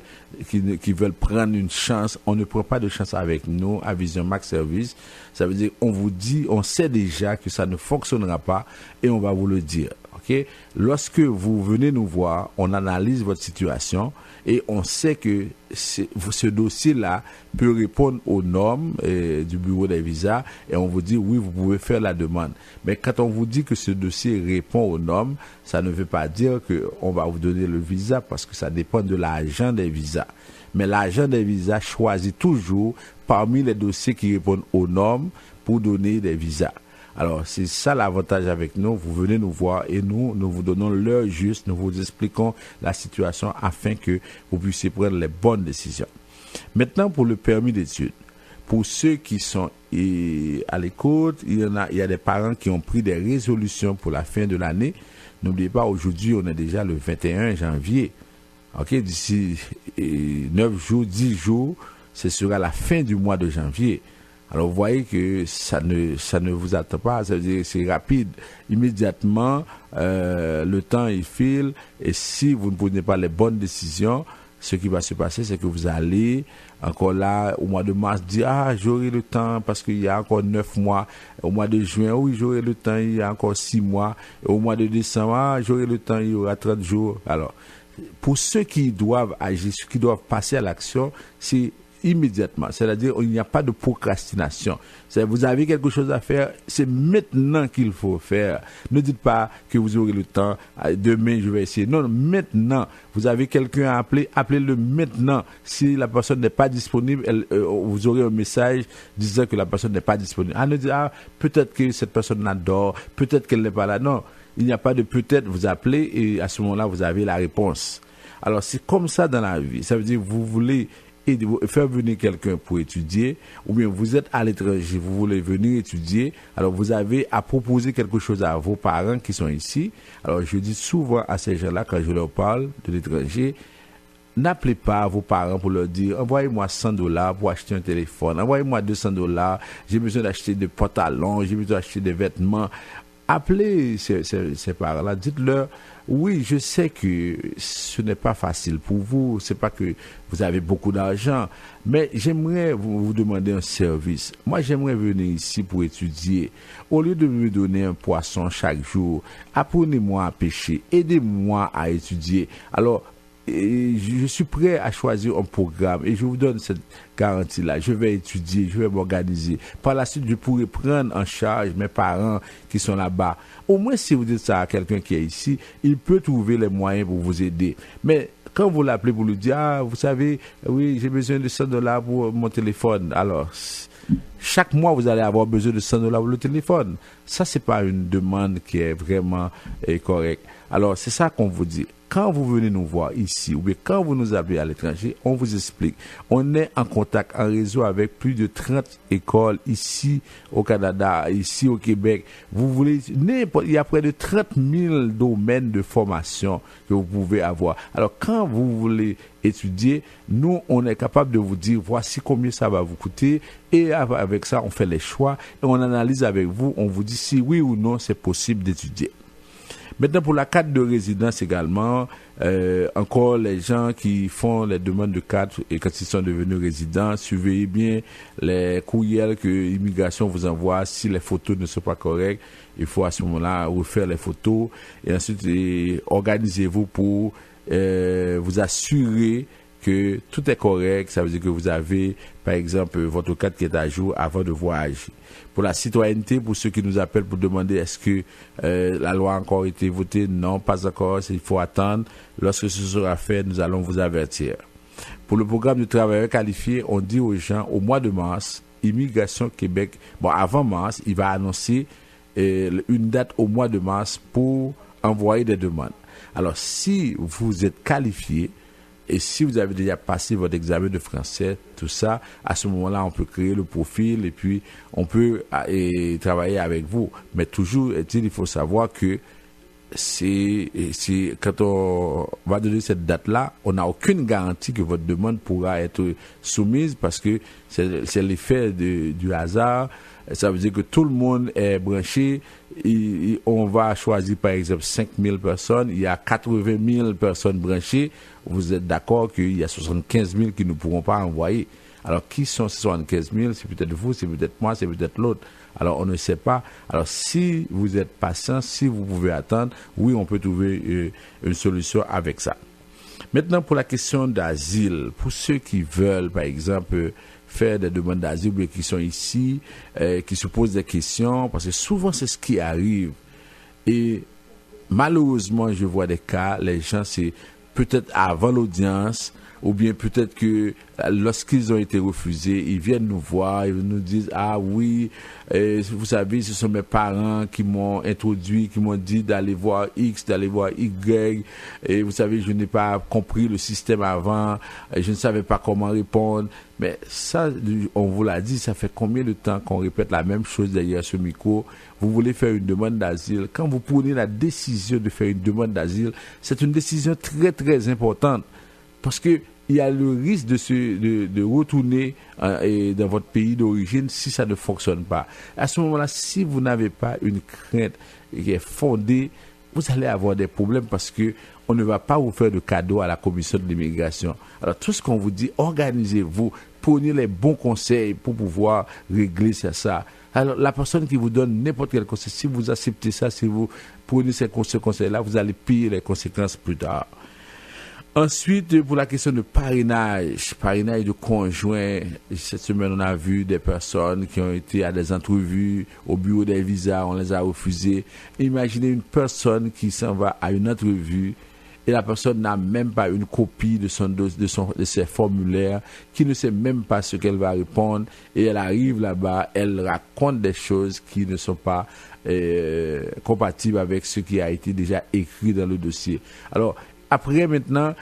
prendre une chance, on ne prend pas de chance avec nous à Vision Max Service. Ça veut dire, on vous dit, on sait déjà que ça ne fonctionnera pas et on va vous le dire. Okay? Lorsque vous venez nous voir, on analyse votre situation et on sait que ce dossier-là peut répondre aux normes du bureau des visas et on vous dit oui, vous pouvez faire la demande. Mais quand on vous dit que ce dossier répond aux normes, ça ne veut pas dire qu'on va vous donner le visa parce que ça dépend de l'agent des visas. Mais l'agent des visas choisit toujours parmi les dossiers qui répondent aux normes pour donner des visas. Alors, c'est ça l'avantage avec nous. Vous venez nous voir et nous vous donnons l'heure juste, nous vous expliquons la situation afin que vous puissiez prendre les bonnes décisions. Maintenant, pour le permis d'études. Pour ceux qui sont à l'écoute, il y a des parents qui ont pris des résolutions pour la fin de l'année. N'oubliez pas, aujourd'hui, on est déjà le 21 janvier. Ok, d'ici 9 jours, 10 jours, ce sera la fin du mois de janvier. Alors vous voyez que ça ne vous attend pas, ça veut dire que c'est rapide. Immédiatement, le temps il file et si vous ne prenez pas les bonnes décisions, ce qui va se passer, c'est que vous allez encore là, au mois de mars, dire, j'aurai le temps parce qu'il y a encore 9 mois. Au mois de juin, oui, j'aurai le temps, il y a encore 6 mois. Et au mois de décembre, j'aurai le temps, il y aura 30 jours. Alors, pour ceux qui doivent agir, ceux qui doivent passer à l'action, c'est immédiatement. C'est-à-dire, il n'y a pas de procrastination. Vous avez quelque chose à faire, c'est maintenant qu'il faut faire. Ne dites pas que vous aurez le temps, demain je vais essayer. Non, maintenant. Vous avez quelqu'un à appeler, appelez-le maintenant. Si la personne n'est pas disponible, vous aurez un message disant que la personne n'est pas disponible. Ne dites, peut-être que cette personne adore, peut-être qu'elle n'est pas là. Non, il n'y a pas de peut-être, vous appelez et à ce moment-là, vous avez la réponse. Alors, c'est comme ça dans la vie. Ça veut dire, vous voulez faire venir quelqu'un pour étudier, ou bien vous êtes à l'étranger, vous voulez venir étudier, alors vous avez à proposer quelque chose à vos parents qui sont ici. Alors je dis souvent à ces gens-là, quand je leur parle de l'étranger, n'appelez pas vos parents pour leur dire, envoyez-moi $100 pour acheter un téléphone, envoyez-moi $200, j'ai besoin d'acheter des pantalons, j'ai besoin d'acheter des vêtements. Appelez ces parents-là, dites-leur, oui, je sais que ce n'est pas facile pour vous, c'est pas que vous avez beaucoup d'argent, mais j'aimerais vous demander un service. Moi, j'aimerais venir ici pour étudier. Au lieu de me donner un poisson chaque jour, apprenez-moi à pêcher, aidez-moi à étudier. Alors, je suis prêt à choisir un programme et je vous donne cette garantie-là. Je vais étudier, je vais m'organiser. Par la suite, je pourrai prendre en charge mes parents qui sont là-bas. Au moins, si vous dites ça à quelqu'un qui est ici, il peut trouver les moyens pour vous aider. Mais quand vous l'appelez pour lui dire, vous savez, oui, j'ai besoin de $100 pour mon téléphone. Alors, chaque mois, vous allez avoir besoin de $100 pour le téléphone. Ça, c'est pas une demande qui est vraiment correcte. Alors, c'est ça qu'on vous dit. Quand vous venez nous voir ici, ou bien quand vous nous appelez à l'étranger, on vous explique. On est en contact, en réseau avec plus de 30 écoles ici au Canada, ici au Québec. Il y a près de 30 000 domaines de formation que vous pouvez avoir. Alors, quand vous voulez étudier, nous, on est capable de vous dire, voici combien ça va vous coûter. Et avec ça, on fait les choix et on analyse avec vous. On vous dit si oui ou non, c'est possible d'étudier. Maintenant, pour la carte de résidence également, encore les gens qui font les demandes de carte et quand ils sont devenus résidents, surveillez bien les courriels que l'immigration vous envoie. Si les photos ne sont pas correctes, il faut à ce moment-là refaire les photos et ensuite organisez-vous pour vous assurer que tout est correct. Ça veut dire que vous avez, par exemple, votre carte qui est à jour avant de voyager. Pour la citoyenneté, pour ceux qui nous appellent pour demander est-ce que la loi a encore été votée, non, pas encore, il faut attendre. Lorsque ce sera fait, nous allons vous avertir. Pour le programme de travailleurs qualifiés, on dit aux gens, au mois de mars, Immigration Québec, avant mars, il va annoncer une date au mois de mars pour envoyer des demandes. Alors, si vous êtes qualifié, et si vous avez déjà passé votre examen de français, tout ça, à ce moment-là, on peut créer le profil et puis on peut travailler avec vous. Mais toujours, il faut savoir que quand on va donner cette date-là, on n'a aucune garantie que votre demande pourra être soumise parce que c'est l'effet du hasard. Ça veut dire que tout le monde est branché. On va choisir par exemple 5000 personnes. Il y a 80 000 personnes branchées. Vous êtes d'accord qu'il y a 75 000 qui ne pourront pas envoyer. Alors qui sont ces 75 000? C'est peut-être vous, c'est peut-être moi, c'est peut-être l'autre. Alors on ne sait pas. Alors si vous êtes patient, si vous pouvez attendre, oui, on peut trouver une solution avec ça. Maintenant, pour la question d'asile, pour ceux qui veulent par exemple faire des demandes d'asile, mais qui sont ici, qui se posent des questions, parce que souvent c'est ce qui arrive. Et malheureusement, je vois des cas, les gens, c'est peut-être avant l'audience, ou bien peut-être que lorsqu'ils ont été refusés, ils viennent nous voir, ils nous disent « Ah oui, vous savez, ce sont mes parents qui m'ont introduit, qui m'ont dit d'aller voir X, d'aller voir Y, et vous savez, je n'ai pas compris le système avant, je ne savais pas comment répondre. » Mais ça, on vous l'a dit, ça fait combien de temps qu'on répète la même chose derrière ce micro? Vous voulez faire une demande d'asile. Quand vous prenez la décision de faire une demande d'asile, c'est une décision très, très importante. Parce que il y a le risque de retourner dans votre pays d'origine si ça ne fonctionne pas. À ce moment-là, si vous n'avez pas une crainte qui est fondée, vous allez avoir des problèmes parce que on ne va pas vous faire de cadeau à la commission de l'immigration. Alors tout ce qu'on vous dit, organisez-vous, prenez les bons conseils pour pouvoir régler ça. Alors la personne qui vous donne n'importe quel conseil, si vous acceptez ça, si vous prenez ce conseil-là, vous allez payer les conséquences plus tard. Ensuite, pour la question de parrainage de conjoints, cette semaine, on a vu des personnes qui ont été à des entrevues au bureau des visas, on les a refusés. Imaginez une personne qui s'en va à une entrevue et la personne n'a même pas une copie de ses formulaires, qui ne sait même pas ce qu'elle va répondre, et elle arrive là-bas, elle raconte des choses qui ne sont pas compatibles avec ce qui a été déjà écrit dans le dossier. Alors, après, maintenant,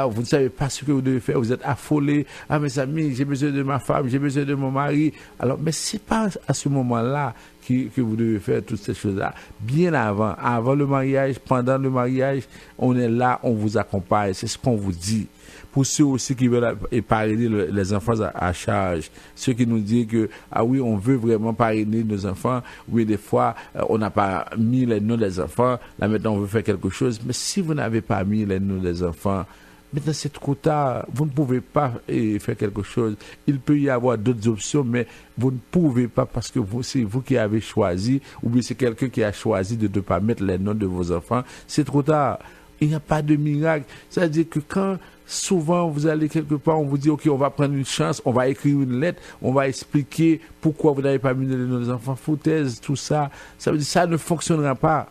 vous ne savez pas ce que vous devez faire, vous êtes affolés. Mes amis, j'ai besoin de ma femme, j'ai besoin de mon mari. Alors, mais c'est pas à ce moment-là que vous devez faire toutes ces choses-là. Bien avant le mariage, pendant le mariage, on est là, on vous accompagne. C'est ce qu'on vous dit. Pour ceux aussi qui veulent parrainer les enfants à charge, ceux qui nous disent que, oui, on veut vraiment parrainer nos enfants, oui, des fois, on n'a pas mis les noms des enfants, là maintenant on veut faire quelque chose, mais si vous n'avez pas mis les noms des enfants, maintenant c'est trop tard, vous ne pouvez pas faire quelque chose. Il peut y avoir d'autres options, mais vous ne pouvez pas parce que c'est vous qui avez choisi, ou bien c'est quelqu'un qui a choisi de ne pas mettre les noms de vos enfants, c'est trop tard. Il n'y a pas de miracle. C'est-à-dire que quand souvent vous allez quelque part, on vous dit, ok, on va prendre une chance, on va écrire une lettre, on va expliquer pourquoi vous n'avez pas mis les noms des enfants, foutaise, tout ça. Ça veut dire que ça ne fonctionnera pas.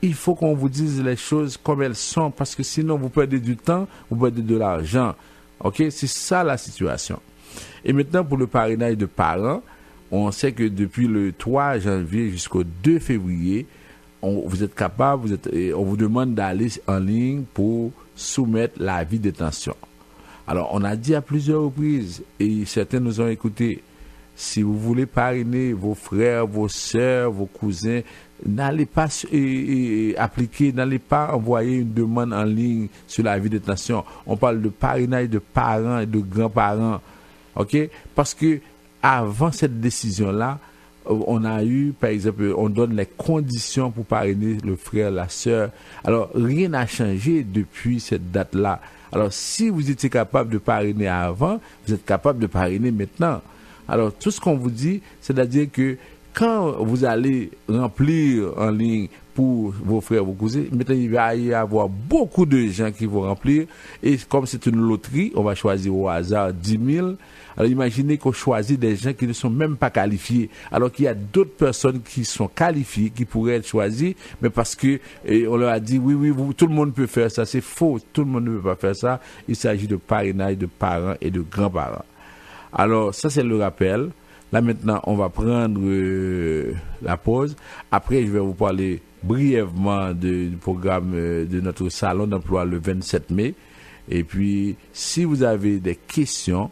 Il faut qu'on vous dise les choses comme elles sont, parce que sinon vous perdez du temps, vous perdez de l'argent. Ok, c'est ça la situation. Et maintenant, pour le parrainage de parents, on sait que depuis le 3 janvier jusqu'au 2 février, vous êtes capable, on vous demande d'aller en ligne pour soumettre l'avis de détention. Alors, on a dit à plusieurs reprises, et certains nous ont écoutés, si vous voulez parrainer vos frères, vos sœurs, vos cousins, n'allez pas appliquer, n'allez pas envoyer une demande en ligne sur l'avis de détention. On parle de parrainage de parents et de grands-parents. OK? Parce que avant cette décision-là, on a eu, par exemple, on donne les conditions pour parrainer le frère, la sœur. Alors, rien n'a changé depuis cette date-là. Alors, si vous étiez capable de parrainer avant, vous êtes capable de parrainer maintenant. Alors, tout ce qu'on vous dit, c'est-à-dire que quand vous allez remplir en ligne pour vos frères, vos cousins, maintenant il va y avoir beaucoup de gens qui vont remplir. Et comme c'est une loterie, on va choisir au hasard 10 000. Alors imaginez qu'on choisit des gens qui ne sont même pas qualifiés, alors qu'il y a d'autres personnes qui sont qualifiées, qui pourraient être choisies, mais parce que on leur a dit oui, tout le monde peut faire ça. C'est faux, tout le monde ne peut pas faire ça. Il s'agit de parrainage de parents et de grands-parents. Alors ça c'est le rappel. Là maintenant on va prendre la pause. Après je vais vous parler brièvement du programme de notre salon d'emploi le 27 mai. Et puis si vous avez des questions,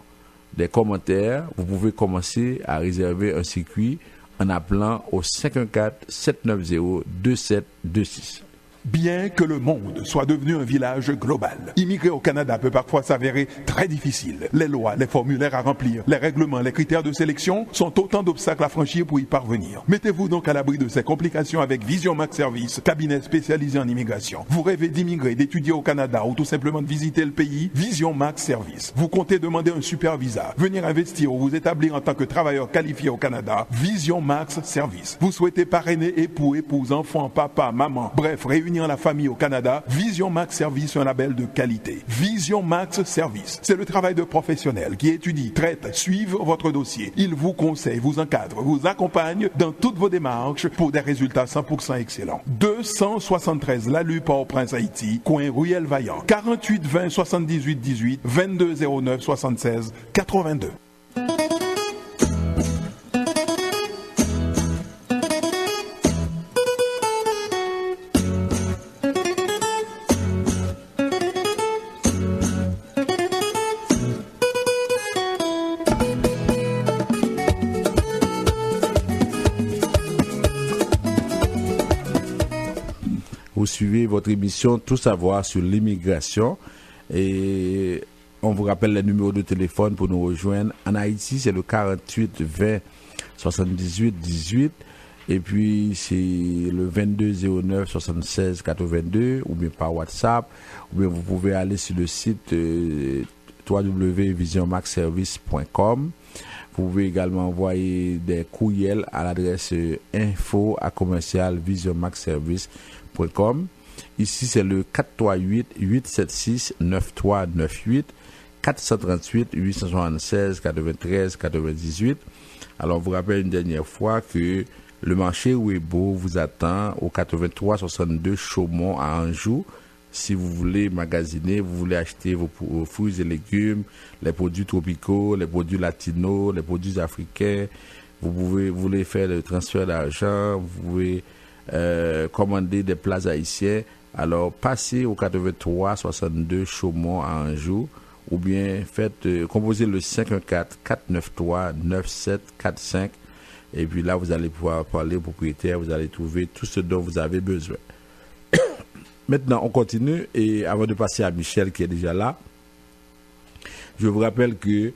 des commentaires, vous pouvez commencer à réserver un circuit en appelant au 514-790-2726. Bien que le monde soit devenu un village global, immigrer au Canada peut parfois s'avérer très difficile. Les lois, les formulaires à remplir, les règlements, les critères de sélection sont autant d'obstacles à franchir pour y parvenir. Mettez-vous donc à l'abri de ces complications avec Vision Max Service, cabinet spécialisé en immigration. Vous rêvez d'immigrer, d'étudier au Canada ou tout simplement de visiter le pays? Vision Max Service. Vous comptez demander un super visa, venir investir ou vous établir en tant que travailleur qualifié au Canada? Vision Max Service. Vous souhaitez parrainer époux, épouse, enfants, papa, maman, bref, réunir la famille au Canada? Vision Max Service, un label de qualité. Vision Max Service, c'est le travail de professionnels qui étudient, traitent, suivent votre dossier. Ils vous conseillent, vous encadrent, vous accompagnent dans toutes vos démarches pour des résultats 100% excellents. 273 Lalu Port-au-Prince, Haïti, coin Ruelle Vaillant, 48 20 78 18 22 09 76 82. Vous suivez votre émission Tout savoir sur l'immigration et on vous rappelle les numéros de téléphone pour nous rejoindre. En Haïti, c'est le 48 20 78 18 Et puis, c'est le 2209 76 82, ou bien par WhatsApp, ou bien vous pouvez aller sur le site www.visionmaxservice.com. Vous pouvez également envoyer des courriels à l'adresse info@visionmaxservice.com. Ici, c'est le 438-876-9398, 438-876-93-98. Alors, vous rappelez une dernière fois que le marché Weibo vous attend au 83-62 Chaumont à Anjou. Si vous voulez magasiner, vous voulez acheter vos fruits et légumes, les produits tropicaux, les produits latinos, les produits africains, vous voulez faire le transfert d'argent, vous pouvez commander des plats haïtiens, alors passez au 83-62 Chaumont à Anjou, ou bien composez le 514-493-9745, et puis là vous allez pouvoir parler au propriétaire, vous allez trouver tout ce dont vous avez besoin. Maintenant, on continue, et avant de passer à Michel qui est déjà là, je vous rappelle que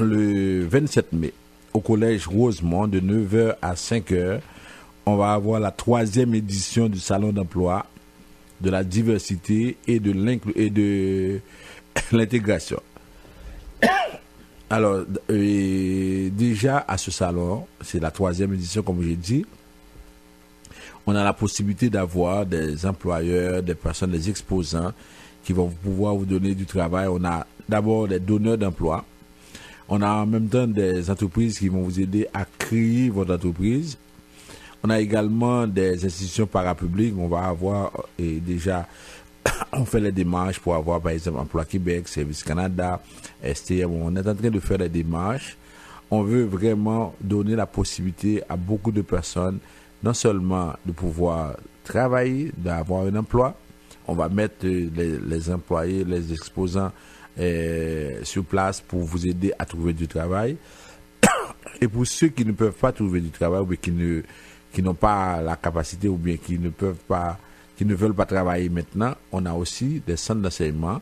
le 27 mai, au collège Rosemont, de 9h à 5h, on va avoir la 3e édition du Salon d'emploi, de la diversité et de l'intégration. Alors, déjà à ce salon, c'est la 3e édition, comme j'ai dit, on a la possibilité d'avoir des employeurs, des personnes, des exposants qui vont pouvoir vous donner du travail. On a d'abord des donneurs d'emploi. On a en même temps des entreprises qui vont vous aider à créer votre entreprise. On a également des institutions parapubliques. On va avoir, et déjà, on fait les démarches pour avoir, par exemple, Emploi Québec, Service Canada, STM. On est en train de faire les démarches. On veut vraiment donner la possibilité à beaucoup de personnes non seulement de pouvoir travailler, d'avoir un emploi. On va mettre les employés, les exposants sur place pour vous aider à trouver du travail. Et pour ceux qui ne peuvent pas trouver du travail, ou bien qui n'ont pas la capacité, ou bien qui ne veulent pas travailler maintenant, on a aussi des centres d'enseignement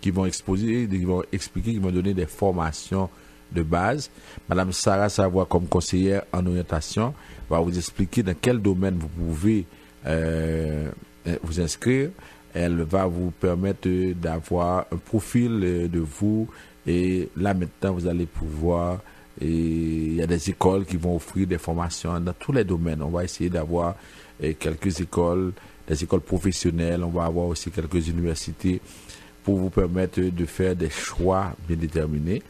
qui vont expliquer, qui vont donner des formations de base. Madame Sarah Savoie, comme conseillère en orientation, va vous expliquer dans quel domaine vous pouvez vous inscrire. Elle va vous permettre d'avoir un profil de vous, et là maintenant vous allez pouvoir, il y a des écoles qui vont offrir des formations dans tous les domaines. On va essayer d'avoir quelques écoles, des écoles professionnelles, on va avoir aussi quelques universités pour vous permettre de faire des choix bien déterminés.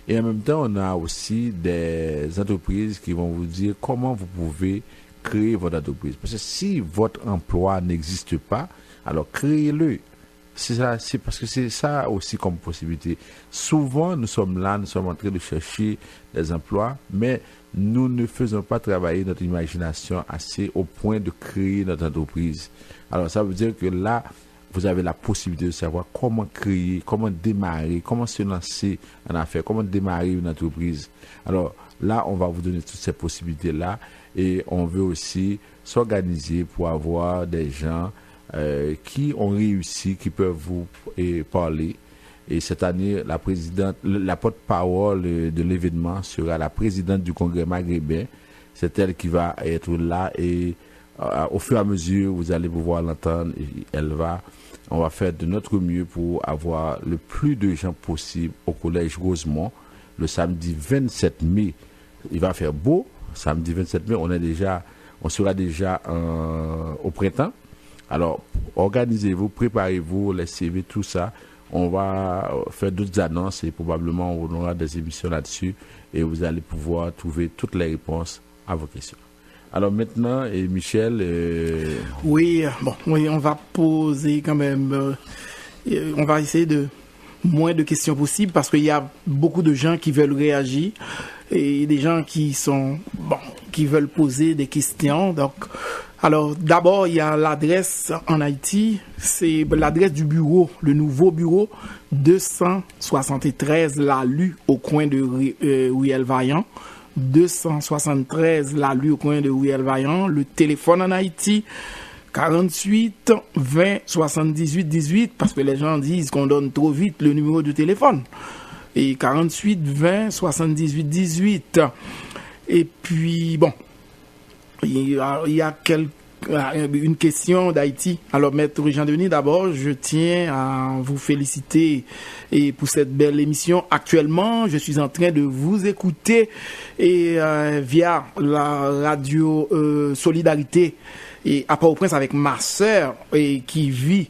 Et en même temps, on a aussi des entreprises qui vont vous dire comment vous pouvez créer votre entreprise. Parce que si votre emploi n'existe pas, alors créez-le. C'est parce que c'est ça aussi comme possibilité. Souvent, nous sommes en train de chercher des emplois, mais nous ne faisons pas travailler notre imagination assez au point de créer notre entreprise. Alors, ça veut dire que là, vous avez la possibilité de savoir comment créer, comment démarrer, comment se lancer en affaires, comment démarrer une entreprise. Alors là, on va vous donner toutes ces possibilités-là, et on veut aussi s'organiser pour avoir des gens qui ont réussi, qui peuvent vous parler. Et cette année, la porte-parole de l'événement sera la présidente du Congrès maghrébin. C'est elle qui va être là, et au fur et à mesure, vous allez pouvoir l'entendre. On va faire de notre mieux pour avoir le plus de gens possible au collège Rosemont le samedi 27 mai. Il va faire beau. Samedi 27 mai, on sera déjà au printemps. Alors, organisez-vous, préparez-vous, les CV, tout ça. On va faire d'autres annonces, et probablement on aura des émissions là-dessus, et vous allez pouvoir trouver toutes les réponses à vos questions. Alors maintenant, Michel... Oui, on va poser quand même... on va essayer de moins de questions possibles, parce qu'il y a beaucoup de gens qui veulent réagir, et des gens qui veulent poser des questions. Donc, alors d'abord, il y a l'adresse en Haïti, c'est l'adresse du bureau, le nouveau bureau 273 La Lue, au coin de Ruelle Vaillant. 273 La Lue, au coin de Ruelle Vaillant. Le téléphone en Haïti, 48 20 78 18, parce que les gens disent qu'on donne trop vite le numéro de téléphone. Et 48 20 78 18. Et puis, il y a une question d'Haïti. Alors, Maître Jean-Denis, d'abord, je tiens à vous féliciter pour cette belle émission. Actuellement, je suis en train de vous écouter via la radio Solidarité et à Port-au-Prince avec ma sœur qui vit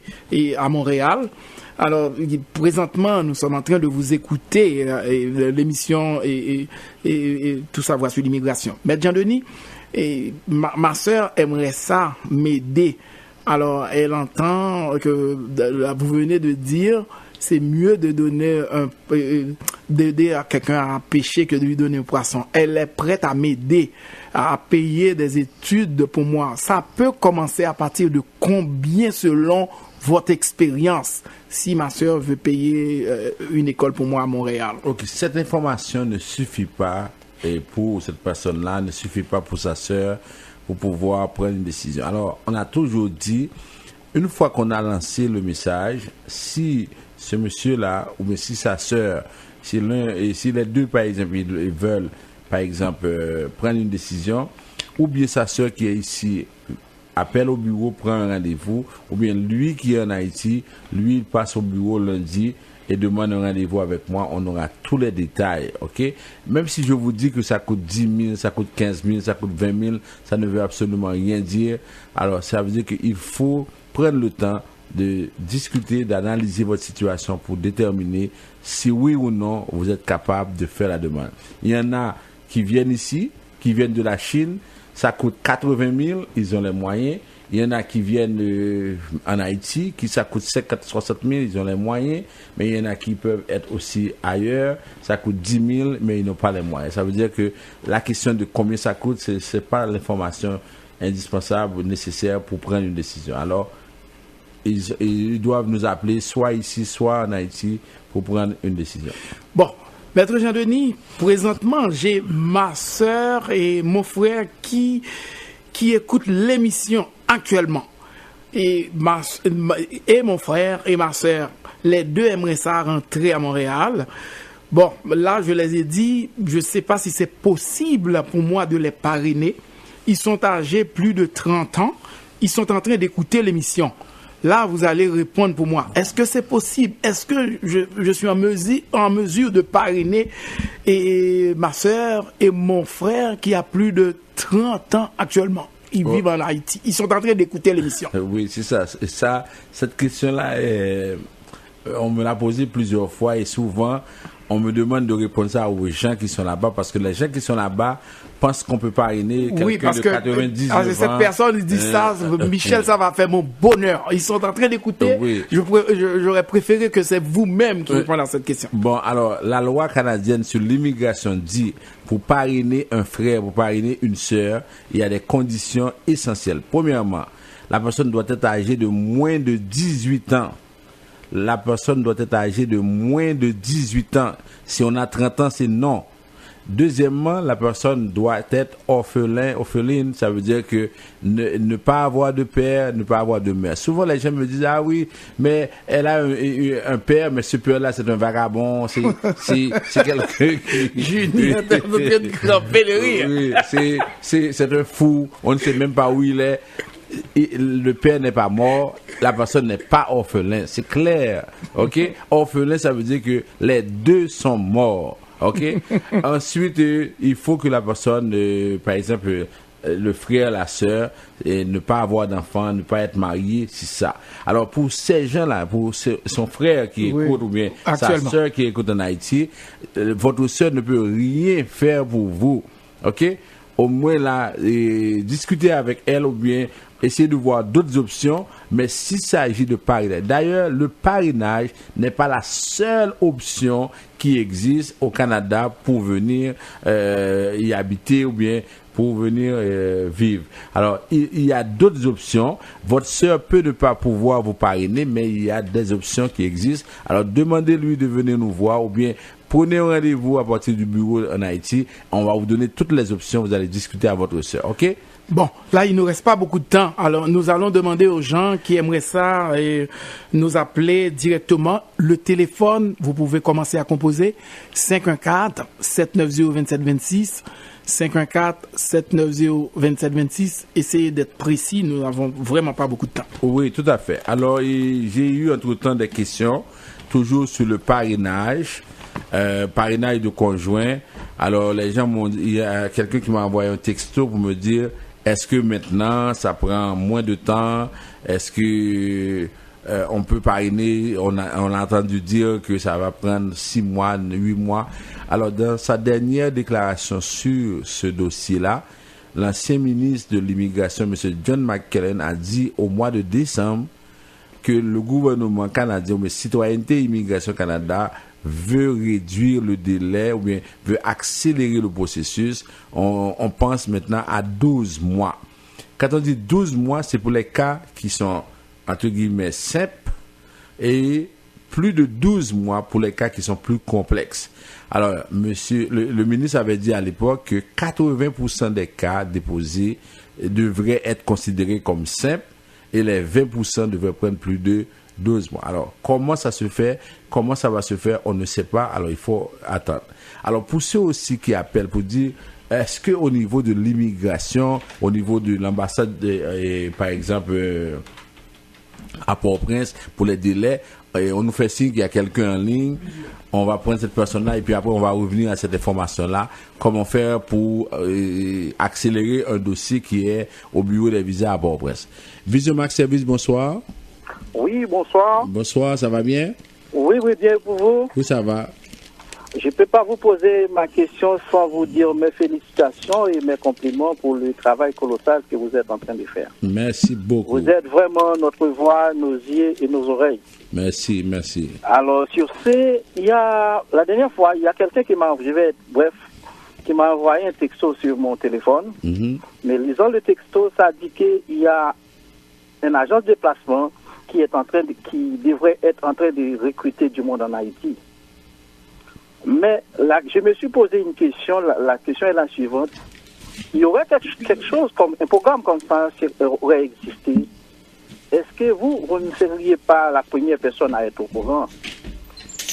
à Montréal. Alors, présentement, nous sommes en train de vous écouter l'émission et tout savoir sur l'immigration. Maître Jean-Denis, ma sœur aimerait ça m'aider. Alors, elle entend que vous venez de dire c'est mieux de donner d'aider à quelqu'un à pêcher que de lui donner un poisson. Elle est prête à m'aider à payer des études pour moi. Ça peut commencer à partir de combien selon votre expérience si ma sœur veut payer une école pour moi à Montréal? Ok, cette information ne suffit pas et pour cette personne-là, ne suffit pas pour sa sœur pour pouvoir prendre une décision. Alors, on a toujours dit, une fois qu'on a lancé le message, si ce monsieur-là, ou bien si sa sœur, si les deux, par exemple, ils veulent, par exemple, prendre une décision, ou bien sa sœur qui est ici appelle au bureau, prend un rendez-vous, ou bien lui qui est en Haïti, lui, il passe au bureau lundi et demande un rendez-vous avec moi, on aura tous les détails, ok? Même si je vous dis que ça coûte 10 000, ça coûte 15 000, ça coûte 20 000, ça ne veut absolument rien dire. Alors, ça veut dire qu'il faut prendre le temps de discuter, d'analyser votre situation pour déterminer si oui ou non vous êtes capable de faire la demande. Il y en a qui viennent ici, qui viennent de la Chine, ça coûte 80 000, ils ont les moyens. Il y en a qui viennent en Haïti, qui ça coûte 60 000, ils ont les moyens. Mais il y en a qui peuvent être aussi ailleurs, ça coûte 10 000, mais ils n'ont pas les moyens. Ça veut dire que la question de combien ça coûte, c'est pas l'information indispensable, nécessaire pour prendre une décision. Alors, ils doivent nous appeler soit ici, soit en Haïti pour prendre une décision. Bon, Maître Jean-Denis, présentement, j'ai ma sœur et mon frère qui écoutent l'émission actuellement. Et mon frère et ma sœur, les deux aimeraient ça rentrer à Montréal. Bon, là, je les ai dit, je ne sais pas si c'est possible pour moi de les parrainer. Ils sont âgés plus de 30 ans. Ils sont en train d'écouter l'émission. Là, vous allez répondre pour moi. Est-ce que c'est possible? Est-ce que je suis en mesure de parrainer ma sœur et mon frère qui a plus de 30 ans actuellement? Ils vivent en Haïti. Ils sont en train d'écouter l'émission. Oui, c'est ça. Cette question-là, on me l'a posée plusieurs fois et souvent, on me demande de répondre ça aux gens qui sont là-bas parce que les gens qui sont là-bas pensent qu'on peut parrainer quelqu'un de 90 ans. Cette personne dit ça, Michel, ça va faire mon bonheur. Ils sont en train d'écouter. Oui. J'aurais préféré que c'est vous-même qui répondez à cette question. Bon, alors, la loi canadienne sur l'immigration dit pour parrainer un frère, pour parrainer une sœur, il y a des conditions essentielles. Premièrement, la personne doit être âgée de moins de 18 ans. La personne doit être âgée de moins de 18 ans. Si on a 30 ans, c'est non. Deuxièmement, la personne doit être orpheline, ça veut dire que ne pas avoir de père, ne pas avoir de mère. Souvent, les gens me disent, ah oui, mais elle a un père, mais ce père-là, c'est un vagabond, c'est quelqu'un qui... Oui, c'est un fou, on ne sait même pas où il est. Le père n'est pas mort, la personne n'est pas orphelin, c'est clair, ok? Orphelin, ça veut dire que les deux sont morts, ok? Ensuite, il faut que la personne, par exemple, le frère, la sœur, ne pas avoir d'enfant, ne pas être marié, c'est ça. Alors pour ces gens-là, pour son frère qui écoute ou bien sa sœur qui écoute en Haïti, votre sœur ne peut rien faire pour vous, ok? Au moins là, discuter avec elle ou bien essayer de voir d'autres options, mais s'il s'agit de parrainage. D'ailleurs, le parrainage n'est pas la seule option qui existe au Canada pour venir y habiter ou bien pour venir vivre. Alors, il y a d'autres options. Votre sœur peut ne pas pouvoir vous parrainer, mais il y a des options qui existent. Alors, demandez-lui de venir nous voir ou bien prenez un rendez-vous à partir du bureau en Haïti. On va vous donner toutes les options. Vous allez discuter à votre sœur, ok? Bon, là, il ne nous reste pas beaucoup de temps. Alors, nous allons demander aux gens qui aimeraient ça nous appeler directement. Le téléphone, vous pouvez commencer à composer 514-790-2726. 514-790-2726. Essayez d'être précis, nous n'avons vraiment pas beaucoup de temps. Oui, tout à fait. Alors, j'ai eu entre-temps des questions, toujours sur le parrainage de conjoints. Alors, les gens m'ont dit, il y a quelqu'un qui m'a envoyé un texto pour me dire, est-ce que maintenant, ça prend moins de temps? Est-ce que on peut parrainer? On a entendu dire que ça va prendre 6 mois, 8 mois. Alors, dans sa dernière déclaration sur ce dossier-là, l'ancien ministre de l'Immigration, M. John McKellen, a dit au mois de décembre que le gouvernement canadien, mais Citoyenneté et Immigration Canada, veut réduire le délai ou bien veut accélérer le processus. On pense maintenant à 12 mois. Quand on dit 12 mois, c'est pour les cas qui sont, entre guillemets, simples, et plus de 12 mois pour les cas qui sont plus complexes. Alors, le ministre avait dit à l'époque que 80% des cas déposés devraient être considérés comme simples et les 20% devraient prendre plus de 12 mois. Alors, comment ça se fait? Comment ça va se faire? On ne sait pas. Alors, il faut attendre. Alors, pour ceux aussi qui appellent pour dire, est-ce qu'au niveau de l'immigration, au niveau de l'ambassade, par exemple, à Port-au-Prince, pour les délais, on nous fait signe qu'il y a quelqu'un en ligne, on va prendre cette personne-là et puis après on va revenir à cette information-là. Comment faire pour accélérer un dossier qui est au bureau des visas à Port-au-Prince? Vision Max Service, bonsoir. Oui, bonsoir. Bonsoir, ça va bien? Oui, bien pour vous. Oui, ça va. Je ne peux pas vous poser ma question sans vous dire mes félicitations et mes compliments pour le travail colossal que vous êtes en train de faire. Merci beaucoup. Vous êtes vraiment notre voix, nos yeux et nos oreilles. Merci. Alors, sur ce, la dernière fois, il y a quelqu'un qui m'a envoyé un texto sur mon téléphone. Mm-hmm. Mais lisant le texto, ça dit qu'il y a une agence de placement qui devrait être en train de recruter du monde en Haïti. Mais là, je me suis posé une question, la question est la suivante. Il y aurait quelque chose comme un programme comme ça qui aurait existé. Est-ce que vous ne seriez pas la première personne à être au courant?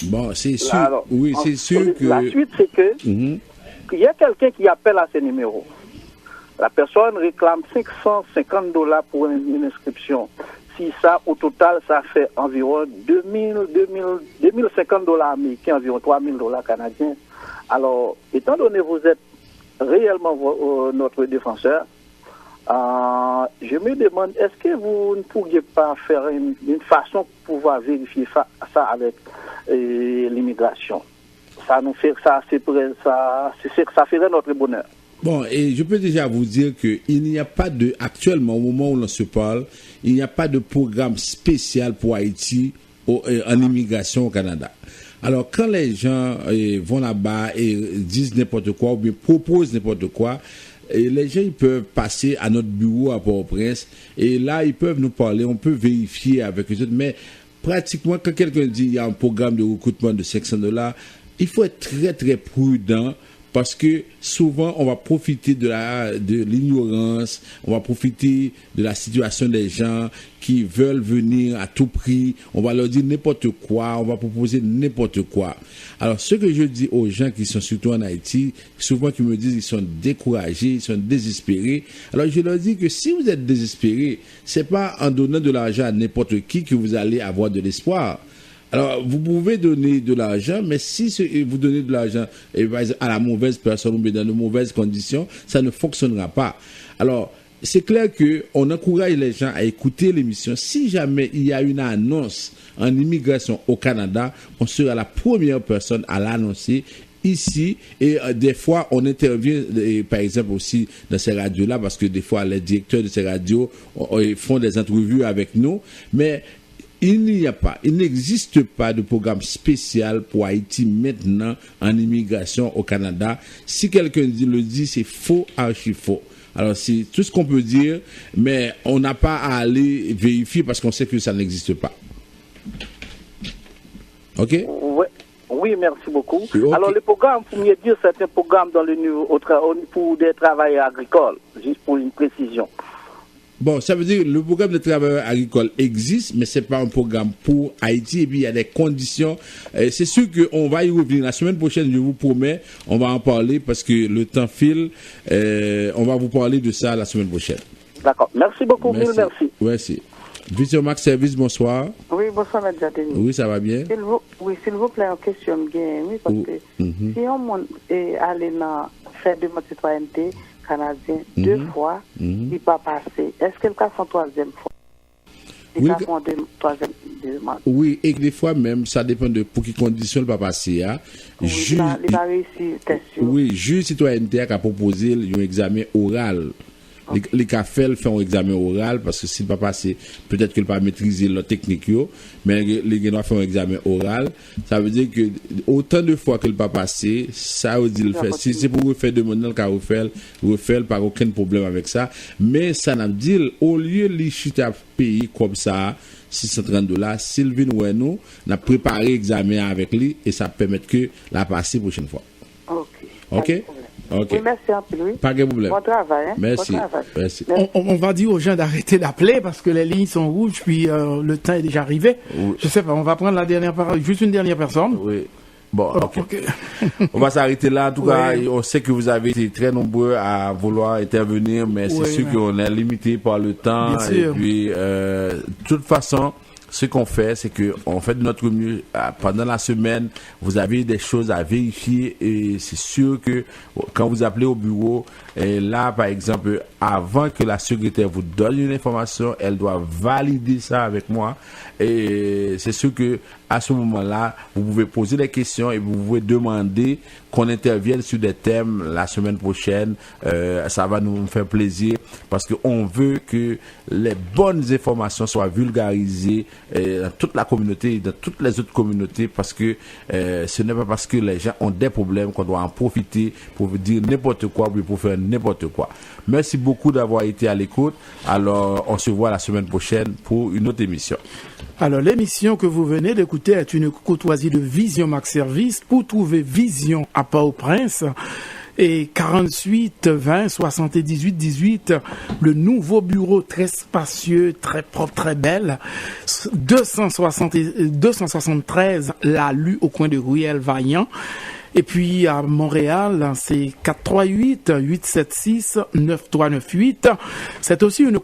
Bon, c'est sûr. Alors, oui, c'est sûr que... La suite, c'est que il y a quelqu'un qui appelle à ce numéro. La personne réclame $550 pour une inscription. Si ça, au total, ça fait environ $2,050 américains, environ $3,000 canadiens. Alors, étant donné que vous êtes réellement notre défenseur, je me demande, est-ce que vous ne pourriez pas faire une façon pour pouvoir vérifier ça avec l'immigration? Ça ferait notre bonheur. Bon, et je peux déjà vous dire qu'il n'y a pas actuellement, au moment où l'on se parle, il n'y a pas de programme spécial pour Haïti en immigration au Canada. Alors, quand les gens vont là-bas et disent n'importe quoi ou bien proposent n'importe quoi, les gens ils peuvent passer à notre bureau à Port-au-Prince et là, ils peuvent nous parler, on peut vérifier avec eux autres, mais pratiquement, quand quelqu'un dit qu'il y a un programme de recrutement de $500, il faut être très, très prudent. Parce que souvent, on va profiter de l'ignorance, on va profiter de la situation des gens qui veulent venir à tout prix, on va leur dire n'importe quoi, on va proposer n'importe quoi. Alors, ce que je dis aux gens qui sont surtout en Haïti, souvent qui me disent qu'ils sont découragés, ils sont désespérés, alors je leur dis que si vous êtes désespérés, c'est pas en donnant de l'argent à n'importe qui que vous allez avoir de l'espoir. Alors, vous pouvez donner de l'argent, mais si vous donnez de l'argent à la mauvaise personne ou dans de mauvaises conditions, ça ne fonctionnera pas. Alors, c'est clair qu'on encourage les gens à écouter l'émission. Si jamais il y a une annonce en immigration au Canada, on sera la première personne à l'annoncer ici, et des fois on intervient par exemple aussi dans ces radios-là, parce que des fois les directeurs de ces radios font des entrevues avec nous, mais il n'existe pas de programme spécial pour Haïti maintenant en immigration au Canada. Si quelqu'un le dit, c'est faux, archi faux. Alors, c'est tout ce qu'on peut dire, mais on n'a pas à aller vérifier parce qu'on sait que ça n'existe pas. OK? Oui, merci beaucoup. Okay. Alors, le programme, pour mieux dire, c'est un programme dans le niveau pour des travailleurs agricoles, juste pour une précision. Bon, ça veut dire le programme de travailleurs agricoles existe, mais c'est pas un programme pour Haïti. Et puis il y a des conditions. C'est sûr qu'on va y revenir la semaine prochaine. Je vous promets, on va en parler parce que le temps file. On va vous parler de ça la semaine prochaine. D'accord. Merci beaucoup. Merci. Merci. Vision Max Service, bonsoir. Oui, bonsoir, M. Jadeni. Oui, ça va bien. S'il vous plaît, en question bien, oui, parce que si on est allé dans faire demande de citoyenneté canadien 2 fois, il n'est pas passé. Est-ce que le cas fait 3e fois? Oui, oui, et des fois même, ça dépend de pour quelles conditions le pas passé. Hein. Oui, il va réussir, oui, juge citoyenneté a proposé un examen oral. Les CAFEL font un examen oral parce que s'il ne pas passer, peut-être qu'il ne pas maîtriser la technique, mais les gens font un examen oral. Ça veut dire que autant de fois qu'il ne pas passer, ça veut dire le faire. Si c'est pour refaire demande, le cas refaire, pas aucun problème avec ça. Mais ça n'a dit, au lieu de chuter à payer comme ça, $630, Sylvain Oueno n'a préparé l'examen avec lui et ça permet que la passer la prochaine fois. OK? Okay. Oui, merci un peu, oui. Pas de problème. Bon travail. Hein? Merci. Bon travail. Merci. On va dire aux gens d'arrêter d'appeler parce que les lignes sont rouges, puis le temps est déjà arrivé. Oui. Je sais pas, on va prendre la dernière parole, juste une dernière personne. Oui. Bon, ok. On va s'arrêter là. En tout cas, on sait que vous avez été très nombreux à vouloir intervenir, mais c'est sûr qu'on est limité par le temps. Bien sûr. Et puis, de toute façon, ce qu'on fait, c'est que on fait de notre mieux. Pendant la semaine, vous avez des choses à vérifier et c'est sûr que quand vous appelez au bureau, et là, par exemple, avant que la secrétaire vous donne une information, elle doit valider ça avec moi. Et c'est sûr que à ce moment-là, vous pouvez poser des questions et vous pouvez demander qu'on intervienne sur des thèmes la semaine prochaine. Ça va nous faire plaisir parce qu'on veut que les bonnes informations soient vulgarisées dans toute la communauté et dans toutes les autres communautés parce que ce n'est pas parce que les gens ont des problèmes qu'on doit en profiter pour dire n'importe quoi ou pour faire n'importe quoi. Merci beaucoup d'avoir été à l'écoute. Alors, on se voit la semaine prochaine pour une autre émission. Alors, l'émission que vous venez d'écouter est une courtoisie de Vision Max Service. Pour trouver Vision à Port-au-Prince et 48 20 78 18, le nouveau bureau très spacieux, très propre, très belle. 273 La Lue au coin de Ruelle Vaillant. Et puis à Montréal, c'est 438 876 9398. C'est aussi une